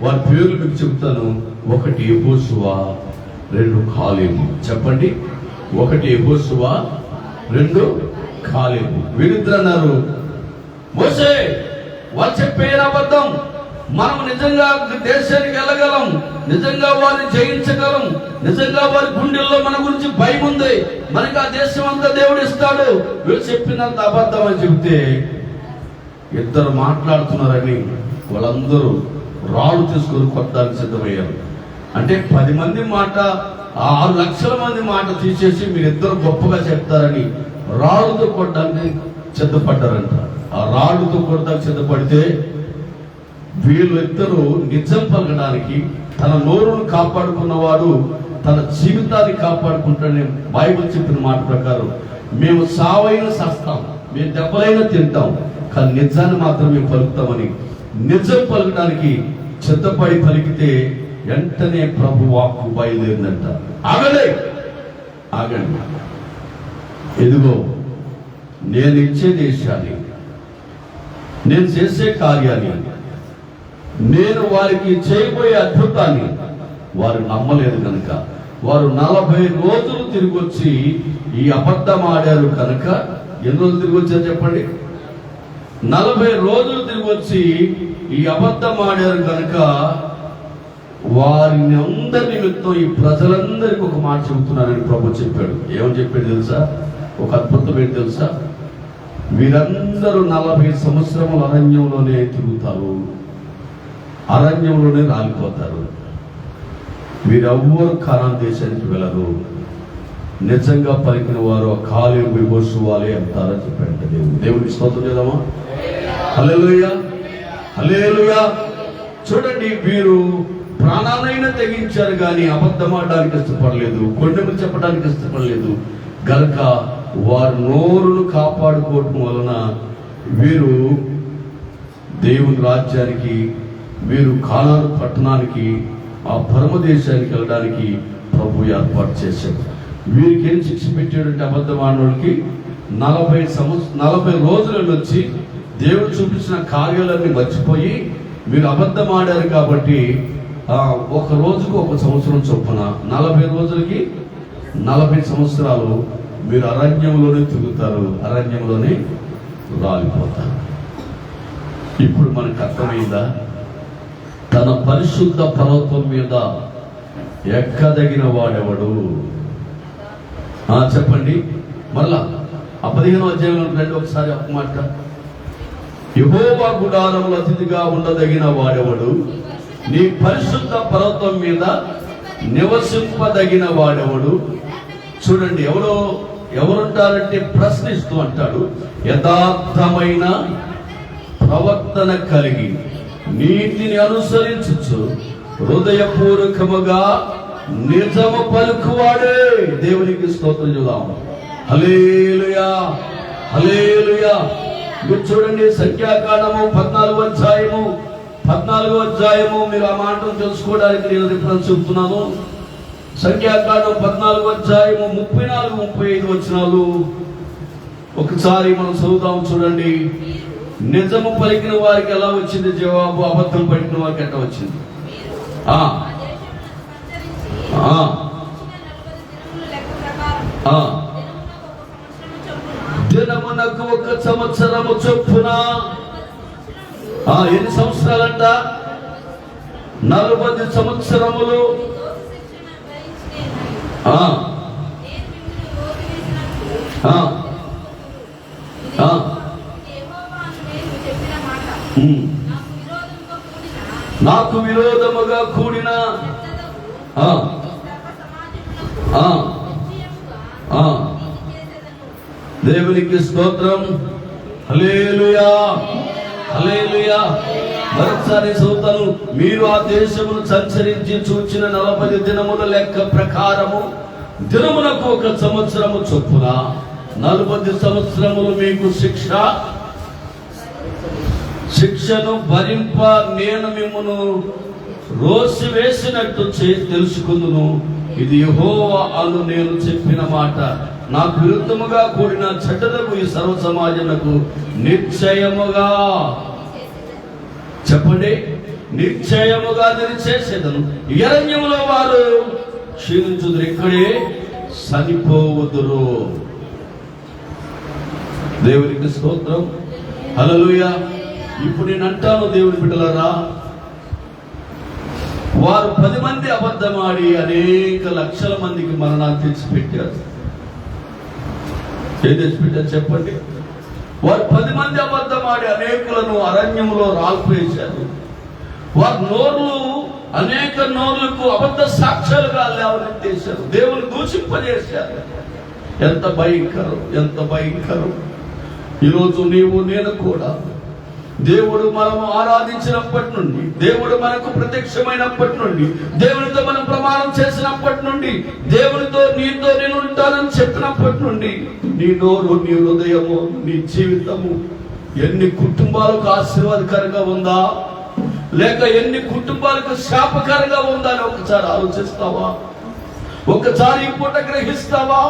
వారి పేర్లు మీకు చెప్తాను. 1 యెహోషువ, 2 కాలేబు. చెప్పండి, 1 యెహోషువ, 2 కాలేబు. వీరిద్దరు అన్నారు, మోసే వాళ్ళు చెప్పేది అబద్ధం, మనం నిజంగా దేశానికి వెళ్ళగలం, నిజంగా వారిని జయించగలం, నిజంగా వారి గుండెల్లో మన గురించి భయం ఉంది, మనకి ఆ దేశం అంతా దేవుడు ఇస్తాడు, వీళ్ళు చెప్పినంత అబద్ధం అని చెప్తే ఇద్దరు మాట్లాడుతున్నారని వాళ్ళందరూ రాళ్ళు తీసుకొని కొట్టడానికి సిద్ధమయ్యారు. అంటే 10 మంది మాట, 6 లక్షల మంది మాట తీసేసి మీరిద్దరు గొప్పగా చెప్తారని రాళ్ళతో కొట్టడానికి సిద్ధపడ్డారంట. ఆ రాళ్ళతో కొట్టడానికి సిద్ధపడితే వీళ్ళిద్దరూ నిజం పలకడానికి, తన నోరును కాపాడుకున్నవాడు తన జీవితాన్ని కాపాడుకుంటాడని బైబిల్ చెప్పిన మాట ప్రకారం మేము సావైనా సస్తాం, మేము దెబ్బలైనా తింటాం, కానీ నిజాన్ని మాత్రం మేము పలుకుతామని నిజం పలకడానికి సిద్ధపడి పలికితే వెంటనే ప్రభు వాక్కు బయలుదేరిందంట. ఆగండి, ఎదుగో నేను ఇచ్చే దేశాన్ని, నేను చేసే కార్యాన్ని, నేను వారికి చేయబోయే అద్భుతాన్ని వారు నమ్మలేదు కనుక, వారు 40 రోజులు తిరిగి వచ్చి ఈ అబద్ధం ఆడారు కనుక. ఎన్ని రోజులు తిరిగి వచ్చారు చెప్పండి? 40 రోజులు తిరిగి వచ్చి ఈ అబద్ధం ఆడారు కనుక వారిని అందరి నిమిత్తం ఈ ప్రజలందరికీ ఒక మాట చెబుతున్నారని ప్రభు చెప్పాడు. ఏమని చెప్పాడు తెలుసా? ఒక అద్భుతం ఏంటి తెలుసా? వీరందరూ 40 సంవత్సరముల అరణ్యంలోనే తిరుగుతారు, అరణ్యంలోనే రాలిపోతారు. వీరెవ్వరు కానాను దేశానికి వెళ్ళరు. నిజంగా పలికిన వారు కాలేబు యెహోషువలే అంటారని చెప్పాడు దేవునికి స్తోత్రం చేద్దామా? హల్లెలూయా, హల్లెలూయా. చూడండి, వీరు ప్రాణాలైనా తెగించారు కానీ అబద్ధం ఆడడానికి ఇష్టపడలేదు, కొండెము చెప్పడానికి ఇష్టపడలేదు గనక వారి నోరును కాపాడుకోవటం వలన వీరు దేవుని రాజ్యానికి, వీరు కానాను పట్టణానికి, ఆ పరమదేశానికి వెళ్ళడానికి ప్రభు ఏర్పాటు చేశాడు. వీరికి ఏం శిక్ష పెట్టాడంటే అబద్ధం ఆడినోళ్ళకి 40 రోజుల నుంచి దేవుడు చూపించిన కార్యాలన్నీ మర్చిపోయి మీరు అబద్ధం ఆడారు కాబట్టి ఒక రోజుకు 1 సంవత్సరం చొప్పున 40 రోజులకి 40 సంవత్సరాలు మీరు అరణ్యంలోనే తిరుగుతారు, అరణ్యంలోనే రాలిపోతారు. ఇప్పుడు మనకు అర్థమైందా? తన పరిశుద్ధ పర్వతం మీద ఎక్కదగిన వాడెవడు? చెప్పండి మరలా. 15వ అధ్యాయంలో రండి ఒకసారి ఒక మాట. యెహోవా గుడారములో అతిథిగా ఉండదగిన వాడెవడు? నీ పరిశుద్ధ పర్వతం మీద నివసింపదగిన వాడెవడు? చూడండి, ఎవరుంటారంటే ప్రశ్నిస్తూ అంటాడు, యథార్థమైన ప్రవర్తన కలిగి నీతిని అనుసరించు హృదయపూర్వకముగా నిజము పలుకువాడే. దేవునికి స్తోత్రం చూద్దాం. హల్లెలూయా, హల్లెలూయా. మీరు చూడండి, సంఖ్యాకాండము 14వ అధ్యాయము మీరు ఆ మాటను తెలుసుకోవడానికి నేను రిఫరెన్స్ చెప్తున్నాను. సంఖ్యాకాండం 14వ అధ్యాయము 34-35 వచనాలు ఒకసారి మనం చదువుతాం. చూడండి, నిజము పలికిన వారికి ఎలా వచ్చింది జవాబు, అబద్ధం పలికిన వారికి ఎట్లా వచ్చింది? దినమునకు 1 సంవత్సరము చొప్పున. ఎన్ని సంవత్సరాలంట? 40 సంవత్సరములు. నాకు విరోధముగా కూడిన దేవునికి స్తోత్రం. హల్లెలూయా, హల్లెలూయా. మరొకసారి చదువుతాను. మీరు ఆ దేశమును సంచరించి చూచిన 40 దినముల లెక్క ప్రకారము దినమునకు 1 సంవత్సరము చొప్పున 40 సంవత్సరములు మీకు శిక్షను భరింప నేను మిమ్మును రోసి వేసినట్టు తెలుసుకుందును. ఇది యెహోవా అను నేను చెప్పిన మాట. నాకు విరుద్ధముగా కూడిన చెడ్డలకు ఈ సర్వ సమాజమునకు నిశ్చయముగా, చెప్పండి, నిశ్చయముగా నేను చేసేదను. అరణ్యములో వారు క్షీణించుదురు, ఇక్కడే చనిపోవుదురు. దేవునికి స్తోత్రం. హల్లెలూయా. ఇప్పుడు నేను అంటాను, దేవుని బిడ్డలారా, వారు 10 మంది అబద్ధమాడి అనేక లక్షల మందికి మరణాన్ని తెచ్చిపెట్టారు. ఏం తెచ్చిపెట్టారు చెప్పండి? వారు 10 మంది అబద్ధమాడి అనేకులను అరణ్యంలో రాల్పేశారు. వారి నోర్లు అనేక నోర్లకు అబద్ధ సాక్ష్యాలుగా లేవనెత్తేశారు. దేవుని దూషింపజేశారు. ఎంత భయంకరం, ఎంత భయంకరం. ఈరోజు నీవు నేను కూడా దేవుడు మనము ఆరాధించినప్పటి నుండి, దేవుడు మనకు ప్రత్యక్షమైనప్పటి నుండి, దేవునితో మనం ప్రమాణం చేసినప్పటి నుండి, దేవునితో నీతో నేను ఉంటానని చెప్పినప్పటి నుండి నీ నోరు, నీ హృదయము, నీ జీవితము ఎన్ని కుటుంబాలకు ఆశీర్వాదకరంగా ఉందా, లేక ఎన్ని కుటుంబాలకు శాపకరంగా ఉందా అని ఒకసారి ఆలోచిస్తావా? ఒకసారి ఈ పూట గ్రహిస్తావా?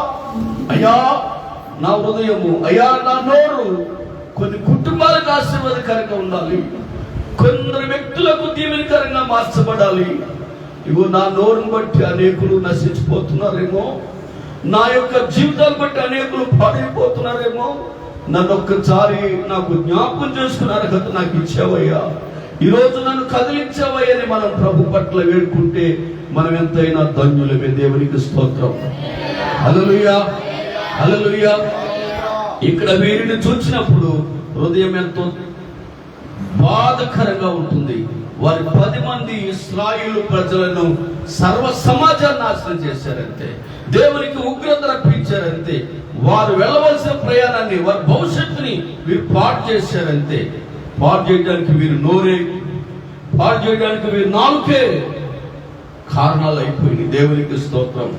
అయ్యా నా హృదయము, అయ్యా నా నోరు కొన్ని కుటుంబాలకు ఆశీర్వాదకరంగా ఉండాలి, కొందరు వ్యక్తులకు దీవెనకరంగా మార్చబడాలి. ఇగో నా నోరును బట్టి అనేకులు నశించిపోతున్నారేమో, నా యొక్క జీవితాన్ని బట్టి అనేకులు పాడైపోతున్నారేమో. నన్ను ఒక్కసారి నాకు జ్ఞాపకం చేసుకున్న అర్హత నాకు ఇచ్చావయ్యా, ఈరోజు నన్ను కదిలించావయ్యని మనం ప్రభు పట్ల వేడుకుంటే మనం ఎంతైనా ధన్యులమే. దేవునికి స్తోత్రం. హల్లెలూయా, హల్లెలూయా. ఇక్కడ వీరిని చూసినప్పుడు హృదయం ఎంతో బాధకరంగా ఉంటుంది. వారి 10 మంది ఇశ్రాయేలు ప్రజలను, సర్వ సమాజాన్ని నాశనం చేశారంతే, దేవునికి ఉగ్రత రప్పించారంతే, వారు వెళ్ళవలసిన ప్రయాణాన్ని, వారి భవిష్యత్తుని వీరు పాడు చేశారంతే. పాడు చేయడానికి వీరు నోరే, పాడు చేయడానికి వీరు నాలుకే కారణాలు అయిపోయినాయి. దేవునికి స్తోత్రం.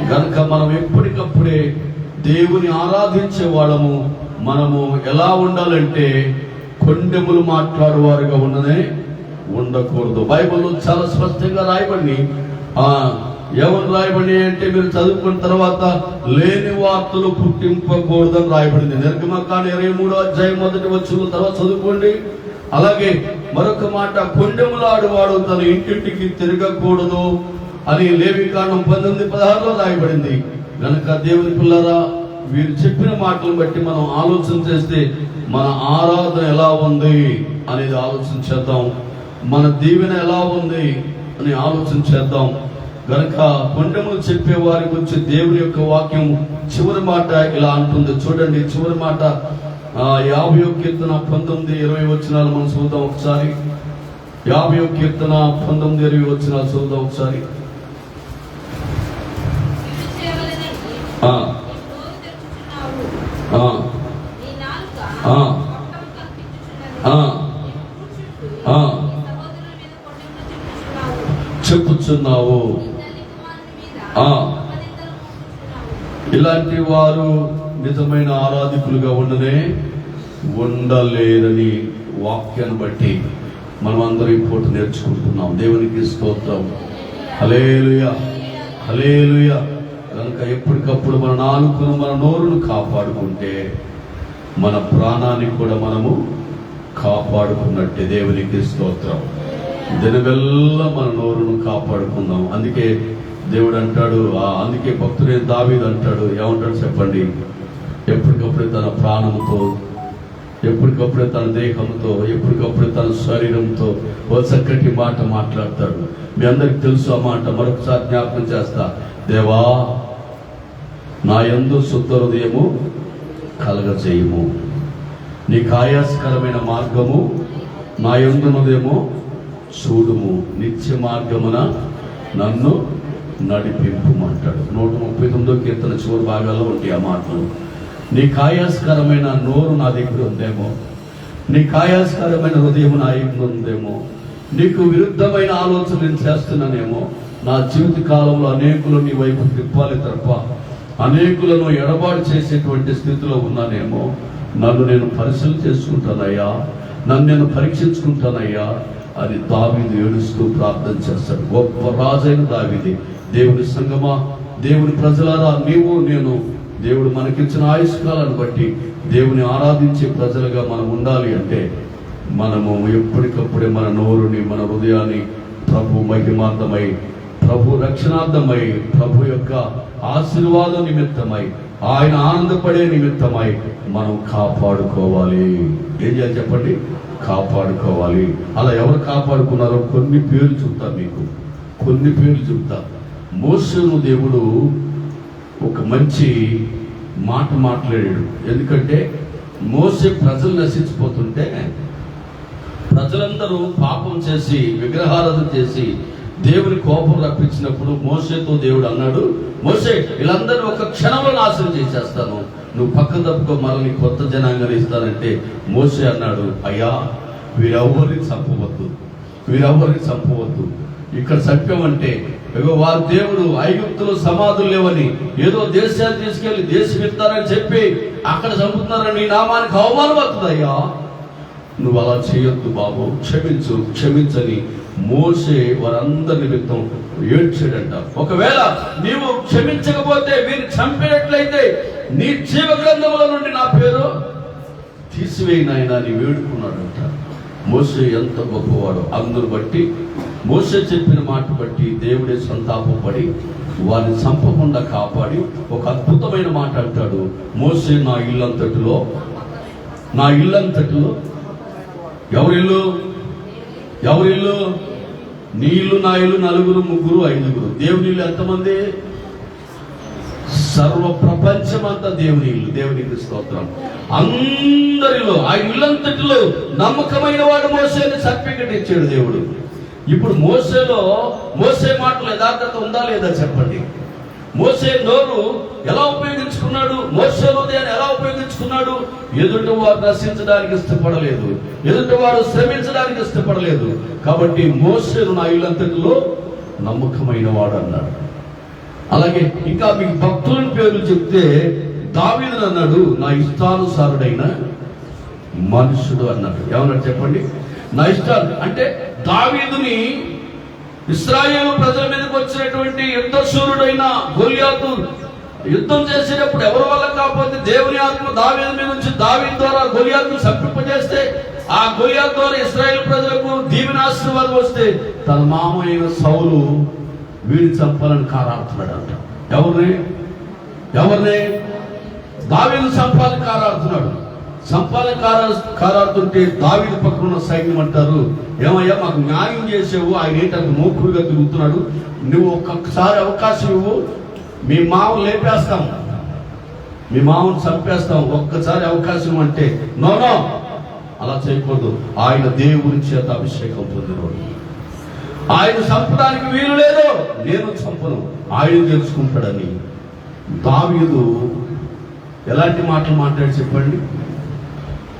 గనుక మనం ఎప్పటికప్పుడే దేవుని ఆరాధించే వాళ్ళము మనము ఎలా ఉండాలంటే కొండెములు మాట్లాడువారుగా ఉండకూడదు. బైబిల్లో చాలా స్పష్టంగా రాయబడి, ఎవరు రాయబడి అంటే మీరు చదువుకున్న తర్వాత లేని వార్తలు పుట్టింపకూడదని రాయబడింది. నిర్గమకాండం 23వ అధ్యాయం 1వ వచనం తర్వాత చదువుకోండి. అలాగే మరొక మాట, కొండెములాడువాడు తన ఇంటింటికి తిరగకూడదు అని లేవికాండం 19:16లో రాయబడింది. గనక దేవుని పిల్లరా, వీరు చెప్పిన మాటలను బట్టి మనం ఆలోచన చేస్తే మన ఆరాధన ఎలా ఉంది అనేది ఆలోచన చేద్దాం, మన దీవెన ఎలా ఉంది అని ఆలోచన చేద్దాం. గనక కొండములు చెప్పే వారి గురించి దేవుని యొక్క వాక్యం చివరి మాట ఇలా అంటుంది. చూడండి, చివరి మాట 50వ కీర్తన 19-20 వచనాలు మనం చూద్దాం ఒకసారి. 50వ కీర్తన 19-20 వచనాలు చూద్దాం ఒకసారి. చెప్పుచున్నావు. ఇలాంటి వారు నిజమైన ఆరాధికులుగా ఉండలేరని వాక్యాన్ని బట్టి మనం అందరం ఈ పూట నేర్చుకుంటున్నాం. దేవునికి స్తోత్రం. హల్లెలూయా, హల్లెలూయా. కనుక ఎప్పటికప్పుడు మన నాలుకను, మన నోరును కాపాడుకుంటే మన ప్రాణాన్ని కూడా మనము కాపాడుకున్నట్టే. దేవునికి స్తోత్రం. దినవెల్లా మన నోరును కాపాడుకుందాం. అందుకే దేవుడు అంటాడు, అందుకే భక్తుడైన దావీదు అంటాడు, ఏమంటాడు చెప్పండి, ఎప్పటికప్పుడే తన ప్రాణంతో, ఎప్పటికప్పుడే తన దేహంతో, ఎప్పటికప్పుడే తన శరీరంతో ఓ చక్కటి మాట మాట్లాడతాడు. మీ అందరికి తెలుసు ఆ మాట, మరొకసారి జ్ఞాపకం చేస్తా. దేవా, నా యందు శుద్ధ హృదయము కలగజేయము, నీకు ఆయాసకరమైన మార్గము నా యందున్నదేమో చూడుము, నిత్య మార్గమున నన్ను నడిపింపుమంటాడు. 139వ కీర్తన చివరి భాగాల్లో ఉంటాయి ఆ మాటలు. నీకు ఆయాసకరమైన నోరు నా దగ్గర ఉందేమో, నీకు ఆయాసకరమైన హృదయం నా దగ్గర ఉందేమో, నీకు విరుద్ధమైన ఆలోచనలు నేను చేస్తున్నానేమో, నా జీవిత కాలంలో అనేకులు నీ వైపు తిప్పాలి తప్ప అనేకులను ఎడబాటు చేసేటువంటి స్థితిలో ఉన్నానేమో, నన్ను నేను పరిశీలన చేసుకుంటానయ్యా, నన్ను నేను పరీక్షించుకుంటానయ్యా అని దావీదు ఏడుస్తూ ప్రార్థన చేస్తాడు. గొప్ప రాజైన దావీదు. దేవుని సంగమా, దేవుని ప్రజలారా, నీవు నేను, దేవుడు మనకిచ్చిన ఆయుష్కాలను బట్టి దేవుని ఆరాధించే ప్రజలుగా మనం ఉండాలి అంటే మనము ఎప్పటికప్పుడే మన నోరుని, మన హృదయాన్ని ప్రభు మహిమార్థమై, ప్రభు రక్షణార్థమై, ప్రభు యొక్క ఆశీర్వాద నిమిత్తమై, ఆయన ఆనందపడే నిమిత్తమై మనం కాపాడుకోవాలి. ఏం చేయాలి చెప్పండి? కాపాడుకోవాలి. అలా ఎవరు కాపాడుకున్నారో కొన్ని పేర్లు చెప్తా మీకు, కొన్ని పేర్లు చెప్తా. మోషేను దేవుడు ఒక మంచి మాట మాట్లాడాడు. ఎందుకంటే మోషే ప్రజలు నశించిపోతుంటే, ప్రజలందరూ పాపం చేసి, విగ్రహారాధన చేసి, దేవుని కోపం రప్పించినప్పుడు మోషేతో దేవుడు అన్నాడు, మోషే వీళ్ళందరినీ ఒక క్షణంలో నాశనం చేసేస్తాను, నువ్వు పక్క తప్పుకో, మరని కొత్త జనాంగాన్ని ఇస్తానంటే మోషే అన్నాడు, అయ్యా వీరెవ్వరిని చంపవద్దు. ఇక్కడ చంపామంటే వారు దేవుడు ఐగుప్తులో సమాధులు లేవని ఏదో దేశాన్ని తీసుకెళ్లి దేశం ఇస్తారని చెప్పి అక్కడ చంపుతున్నారని నీ నామానికి అవమానం అవుతుంది. అయ్యా నువ్వు అలా చేయొద్దు బాబు, క్షమించని మోషే వారందరి నిమిత్తం ఏడ్చాడంట. ఒకవేళ నీవు క్షమించకపోతే వీరిని చంపినట్లయితే నీ జీవ గ్రంథముల నుండి నా పేరు తీసివేయినాయన అని వేడుకున్నాడంట. మోషే ఎంత గొప్పవాడు. అందును బట్టి మోషే చెప్పిన మాట బట్టి దేవుడే సంతాపపడి వారిని చంపకుండా కాపాడి ఒక అద్భుతమైన మాట అంటాడు. మోషే నా ఇల్లంతటిలో ఎవరిల్లు నీ ఇల్లు నా ఇల్లు, 4, 3, 5. దేవుని ఇల్లు ఎంతమంది? సర్వ ప్రపంచమంతా దేవుని ఇల్లు. దేవునికి స్తోత్రం. అందరిలో ఆ ఇల్లంతటిలో నమ్మకమైన వాడు మోషేని సర్టిఫికెట్ ఇచ్చాడు దేవుడు. ఇప్పుడు మోషే మాటలు యథార్థత ఉందా లేదా చెప్పండి. మోషే నోరు ఎలా ఉపయోగించుకున్నాడు, మోషే హృదయాన్ని ఎలా ఉపయోగించుకున్నాడు? ఎదుటి వారు నశించడానికి ఇష్టపడలేదు, ఎదుటి వారు శ్రమించడానికి ఇష్టపడలేదు. కాబట్టి మోషేను నా ఇల్లంతటిలో నమ్మకమైన వాడు అన్నాడు. అలాగే ఇంకా మీకు భక్తుల పేర్లు చెప్తే దావీదును అన్నాడు, నా ఇష్టానుసారుడైన మనుషుడు అన్నాడు. ఏమన్నాడు చెప్పండి? నా ఇష్టాలు అంటే దావీదుని ఇశ్రాయేలు ప్రజల మీదకి వచ్చినటువంటి యుద్ధశూరుడైన గొలియాతు యుద్ధం చేసేటప్పుడు ఎవరి వల్ల కాకపోతే దేవుని ఆత్మ దావీదు మీద నుంచి దావీదు ద్వారా గొలియాతును సంపింపజేస్తే ఆ గొలియాతు ద్వారా ఇశ్రాయేలు ప్రజలకు దీవెనాశీర్వాదం వస్తే తన మామయ్య సౌలు వీడిని చంపాలని కారాడుతున్నాడు. ఎవరిని? దావీదు చంపాలని కారాడుతున్నాడు. కారాడుతుంటే దావీదు పక్కన ఉన్న సైన్యం అంటారు, ఏమయ్యా మాకు న్యాయం చేసేవు, ఆయన ఏంటంటే మూకుడుగా తిరుగుతున్నాడు, నువ్వు ఒక్కసారి అవకాశం ఇవ్వు, మీ మామను లేపేస్తాం, మీ మామను చంపేస్తాం, ఒక్కసారి అవకాశం అంటే నో అలా చేయకూడదు. ఆయన దేవుని చేత అభిషేకం పొందినవాడు, ఆయన చంపడానికి వీలు లేదు, నేను చంపను, ఆయన తెలుసుకుంటాడని దావీదు ఎలాంటి మాటలు మాట్లాడి చెప్పండి?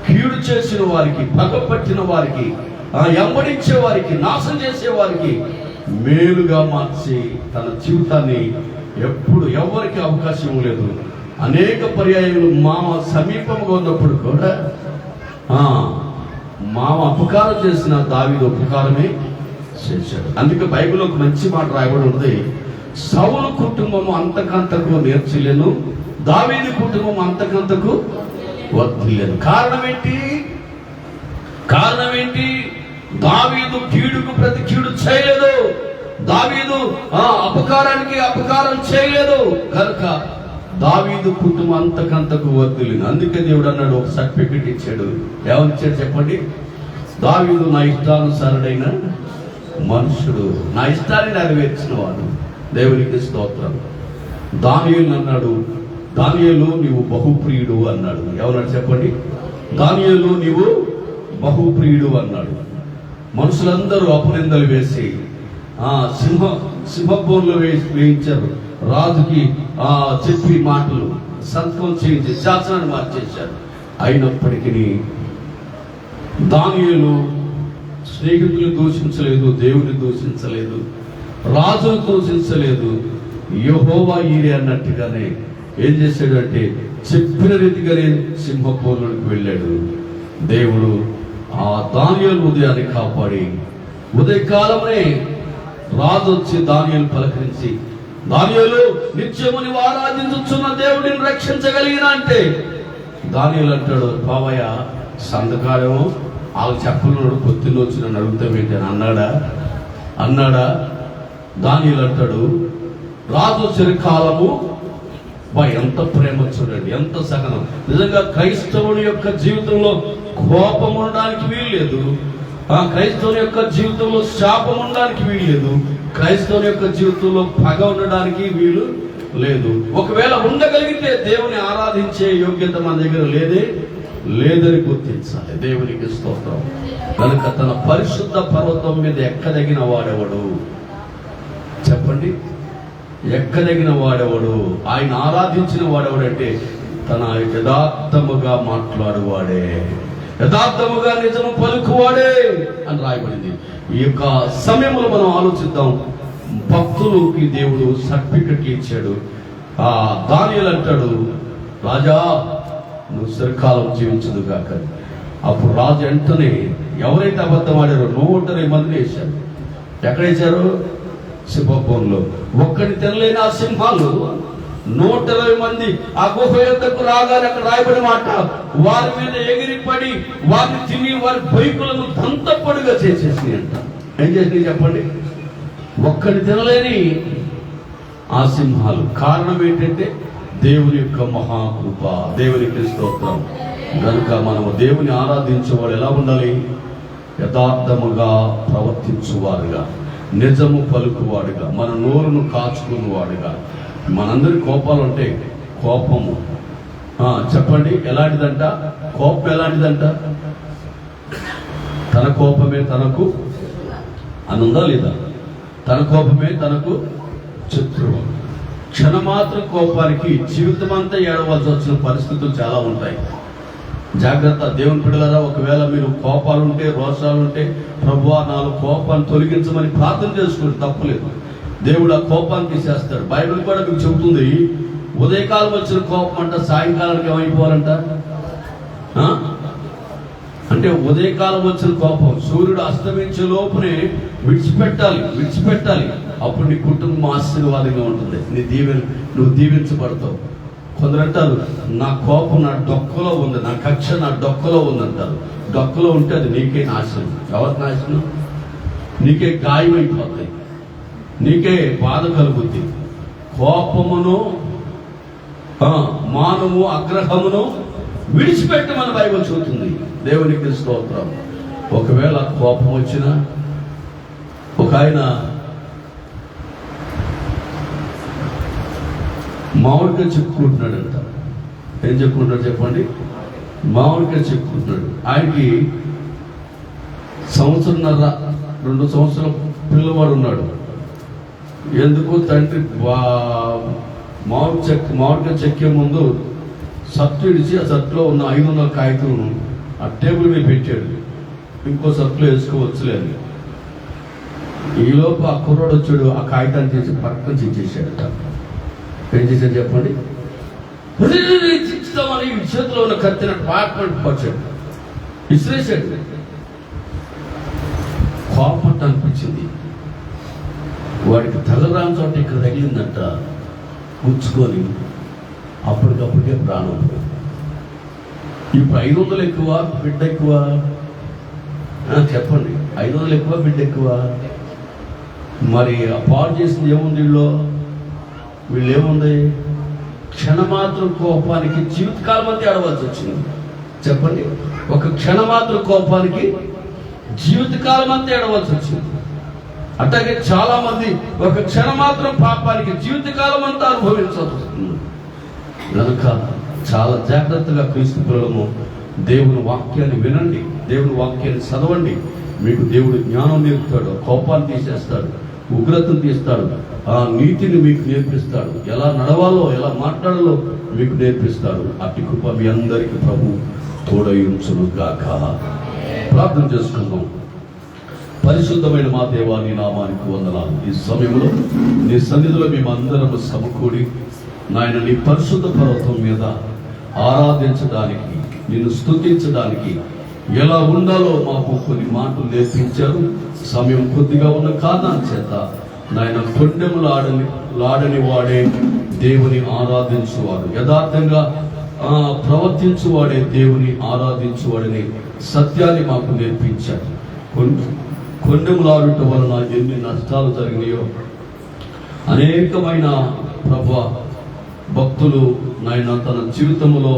కీడు చేసిన వారికి, పగపట్టిన వారికి, ఎంబడించే వారికి, నాశనం చేసే వారికి మేలుగా మార్చి తన జీవితాన్ని ఎప్పుడు ఎవరికి అవకాశం లేదు. అనేక పర్యాయాలు మామ సమీపంగా ఉన్నప్పుడు కూడా మామ అపకారం చేసిన దావీదు ఉపకారమే చేశాడు. అందుకే బైబిల్లో ఒక మంచి మాట రాయబడి ఉంది, సౌలు కుటుంబము అంతకంతకు నేర్చలేను, దావీదు కుటుంబం అంతకంతకు వర్ధిల్లేదు. కారణం ఏంటి? దావీదు కీడుకు ప్రతి కీడు చేయలేదు, దావీదు అపకారానికి అపకారం చేయలేదు కనుక దావీదు కుటుంబం అంతకంతకు వర్ధిల్లింది. అందుకే దేవుడు అన్నాడు, ఒక సర్టిఫికెట్ ఇచ్చాడు. ఏమనిచ్చాడు చెప్పండి? దావీదు నా ఇష్టానుసారుడైన మనుషుడు, నా ఇష్టాన్ని నెరవేర్చిన వాడు. దేవునికి స్తోత్రం. దానియేలు అన్నాడు, దానియేలు నీవు బహుప్రియుడు అన్నాడు. ఎవరన్నాడు చెప్పండి? దానియేలు నీవు బహుప్రియుడు అన్నాడు. మనుషులందరూ అపనిందలు వేసి సింహబోన్లో వేయించారు. రాజుకి చెప్పి మాటలు సంతకం చేయించి శాసనాన్ని మార్చేశారు. అయినప్పటికీ దానియేలు స్నేహితులు దూషించలేదు, దేవుని దూషించలేదు, రాజును దూషించలేదు. యెహోవా ఈరే అన్నట్టుగానే ఏం చేశాడు అంటే చెప్పిన రీతిగానే సింహపోలుడికి వెళ్ళాడు. దేవుడు ఆ దానియేలు ఉదయాన్ని కాపాడి ఉదయకాలమే రాజు వచ్చి దానియేలు పలకరించి, దానియేలు నిత్యము నీవు ఆరాధించుచున్న దేవుడిని రక్షించగలిగిన అంటే దానియేలు అంటాడు, బావయ్య సంతకాడేమో వాళ్ళు చెప్పలు పొత్తిలో వచ్చి నన్ను అడుగుతామేంటి అని అన్నాడా? దానియేలు అంటాడు, రాజు చిరకాలము ఎంత ప్రేమ చూడండి, ఎంత సహనం. నిజంగా క్రైస్తవుని యొక్క జీవితంలో కోపం ఉండడానికి వీల్లేదు, క్రైస్తవుని యొక్క జీవితంలో శాపం ఉండడానికి వీల్లేదు, క్రైస్తవుని యొక్క జీవితంలో పగ ఉండడానికి వీలు లేదు. ఒకవేళ ఉండగలిగితే దేవుని ఆరాధించే యోగ్యత మన దగ్గర లేదని గుర్తించాలి. దేవునికి స్తోత్రం. కనుక తన పరిశుద్ధ పర్వతం మీద ఎక్కదగిన వాడెవడు? చెప్పండి, ఎక్కదగిన వాడెవడు? ఆయన ఆరాధించిన వాడెవడంటే తన యథార్థముగా మాట్లాడువాడే, యథార్థముగా నిజము పలుకువాడే అని రాయబడింది. ఈ యొక్క సమయంలో మనం ఆలోచిద్దాం. భక్తులకి దేవుడు సర్టిఫికెట్లు ఇచ్చాడు. దానియేలు అంటాడు, రాజా నువ్వు చిరకాలం జీవించదు కాక. అప్పుడు రాజు వెంటనే ఎవరైతే అబద్ధం ఆడారో 120 మందిని వేశారు. ఎక్కడ వేశారు? సింహపురంలో. ఒక్కడిని తినలేని ఆ సింహాలు 120 మంది ఆ గుహ యొద్దకు రాగానే అక్కడ రాయబడి మాట, వారి మీద ఎగిరిపడి వారిని తిని వారి బైకులను దంతపొడిగా చేసేసి అంట. ఏం చేసినాయి చెప్పండి? ఒక్కడిని తినలేని ఆ సింహాలు. కారణం ఏంటంటే దేవుని యొక్క మహాకృప, దేవునికి స్తోత్రం. కనుక మనము దేవుని ఆరాధించేవాడు ఎలా ఉండాలి? యథార్థముగా ప్రవర్తించువారుగా, నిజము పలుకువాడుగా, మన నోరును కాచుకునేవాడుగా. మనందరి కోపాలు ఉంటాయి. కోపము చెప్పండి ఎలాంటిదంట? కోపం ఎలాంటిదంట? తన కోపమే తనకు అని ఉందా లేదా? తన కోపమే తనకు శత్రువు. క్షణమాత్రం కోపానికి జీవితం అంతా ఏడవలసి వచ్చిన పరిస్థితులు చాలా ఉంటాయి. జాగ్రత్త దేవుని బిడ్డలారా. ఒకవేళ మీరు కోపాలుంటే, రోషాలుంటే, ప్రభువా నాలో కోపాన్ని తొలగించమని ప్రార్థన చేసుకుంటే తప్పులేదు. దేవుడు ఆ కోపాన్ని తీసేస్తాడు. బైబిల్ కూడా మీకు చెబుతుంది, ఉదయకాలం వచ్చిన కోపం అంట సాయంకాలానికి ఏమైపోవాలంట అంటే ఉదయకాలం వచ్చిన కోపం సూర్యుడు అస్తమించే లోపునే విడిచిపెట్టాలి. అప్పుడు నీ కుటుంబం ఆశీర్వాదంగా ఉంటుంది. నువ్వు దీవించబడతావు. కొందరు అంటారు, నా కోపం నా డొక్కలో ఉంది, నా కక్ష నా డొక్కలో ఉంది అంటారు. డొక్కలో ఉంటే అది నీకే నాశనం. ఎవరికి నాశనం? నీకే గాయమైపోతాయి, నీకే బాధ కలుగుద్ది. కోపమును మానము ఆగ్రహమును విడిచిపెట్టమని బైబిల్ చెబుతుంది. దేవునికి స్తోత్రం. ఒకవేళ కోపం వచ్చినా, ఒక ఆయన మామిడికాయ చెప్పుకుంటున్నాడంట. ఏం చెప్పుకుంటున్నాడు చెప్పండి? మామిడికాయ చెప్పుకుంటున్నాడు. ఆయనకి 1.5-2 సంవత్సరాల పిల్లవాడు ఉన్నాడు. ఎందుకు తండ్రి మామిడికాయ చెక్కే ముందు సత్తు ఇడిచి ఆ సత్తులో ఉన్న 500 కాగితం ఆ టేబుల్ మీద పెట్టాడు. ఇంకో సత్తులో వేసుకోవచ్చులేదు. ఈలోపు ఆ కుర్రాడు వచ్చాడు, ఆ కాగితాన్ని తీసి పక్కన చించేశాడట. ఏం చేశాడు చెప్పండి? చించుతామని చేతిలో ఉన్న కత్తిన వచ్చాడు, విసిరేశాడు. కోపం అనిపించింది వాడికి. తగరాని చోట ఇక్కడ తగిలిందంట, గుచ్చుకొని అప్పటికప్పటికే ప్రాణం. ఇప్పుడు 500 ఎక్కువ బిడ్డ ఎక్కువ? చెప్పండి, 500 ఎక్కువ బిడ్డ ఎక్కువ? మరి ఆ పాడు చేసింది ఏముంది వీళ్ళు ఏముంది? క్షణమాత్రం కోపానికి జీవితకాలం అంతా ఆడవలసి వచ్చింది. చెప్పండి, ఒక క్షణమాత్రం కోపానికి జీవితకాలం అంతా ఏడవలసి వచ్చింది. అట్లాగే చాలా మంది ఒక క్షణమాత్రం పాపానికి జీవితకాలం అంతా అనుభవించాల్సి వస్తుంది. కనుక చాలా జాగ్రత్తగా క్రీస్తు పిల్లలము దేవుని వాక్యాన్ని వినండి, దేవుని వాక్యాన్ని చదవండి. మీకు దేవుడు జ్ఞానం నేర్పుతాడు, కోపాన్ని తీసేస్తాడు, ఉగ్రతను తీస్తాడు, ఆ నీతిని మీకు నేర్పిస్తాడు, ఎలా నడవాలో ఎలా మాట్లాడాలో మీకు నేర్పిస్తాడు. అట్టి కృప మీ అందరికీ ప్రభు తోడయుంచును గాక. ప్రార్థన చేసుకుందాం. పరిశుద్ధమైన మా దేవా, నీ నామానికి వందనాలు. ఈ సమయంలో నీ సన్నిధిలో మేమందరం సమకూడి నాయన నీ పరిశుద్ధ పర్వతం మీద ఆరాధించడానికి, నిన్ను స్తుతించడానికి ఎలా ఉండాలో మాకు కొన్ని మాటలు నేర్పించారు. సమయం కొద్దిగా ఉన్న కారణం చేత నాయన కొండెములాడని వాడే దేవుని ఆరాధించువాడు, యథార్థంగా ప్రవర్తించువాడే దేవుని ఆరాధించువాడని సత్యాన్ని మాకు నేర్పించారు. కొండెములాడుట వలన ఎన్ని నష్టాలు జరిగినాయో, అనేకమైన ప్రభు భక్తులు నాయన తన జీవితంలో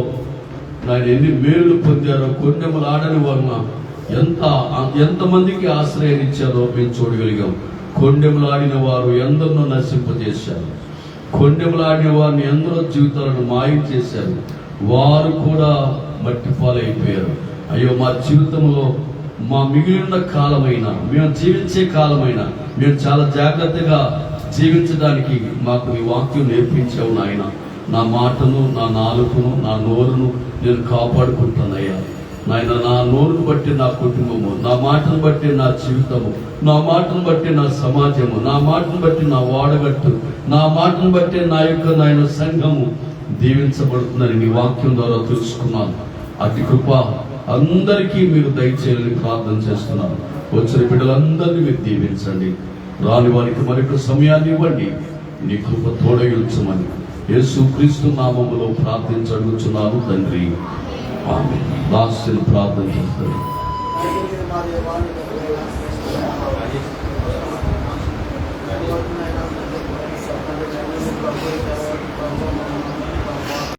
నాయన ఎన్ని మేలు పొందారో, కొండెములాడని వలన ఎంతమందికి ఆశ్రయాన్నిచ్చారో మేము చూడగలిగాం. కొండెములాడిన వారు ఎందరినో నశింపజేశారు. కొండెములాడిన వారిని ఎందరో జీవితాలను మాయం చేశారు. వారు కూడా మట్టిపాలైపోయారు. అయ్యో, మా జీవితంలో మా మిగిలిన కాలమైనా, మేము జీవించే కాలమైనా మేము చాలా జాగ్రత్తగా జీవించడానికి మాకు నీ వాక్యం నేర్పించావు నాయన. నా మాటను, నా నాలుకను, నా నోరును నేను కాపాడుకుంటానయ్యా నాయన. నా నోరును బట్టి నా కుటుంబము, నా మాటను బట్టి నా జీవితము, నా మాటను బట్టి నా సమాజము, నా మాటను బట్టి నా వాడగట్టు, నా మాటను బట్టి నా యొక్క నాయన సంఘము దీవించబడుతుందని నీ వాక్యం ద్వారా తెలుసుకున్నాను. అతి కృప అందరికీ మీరు దయచేయాలని ప్రార్థన చేస్తున్నాను. వచ్చిన బిడ్డలందరినీ మీరు దీవించండి. రాని వారికి మరొక సమయాన్ని ఇవ్వండి. నీ కృప తోడయుంచమని యేసుక్రీస్తు నామములో ప్రార్థించడుగుచున్నాను తండ్రి. ఆమేన్. లాస్ట్ ప్రార్థన చేస్తారు.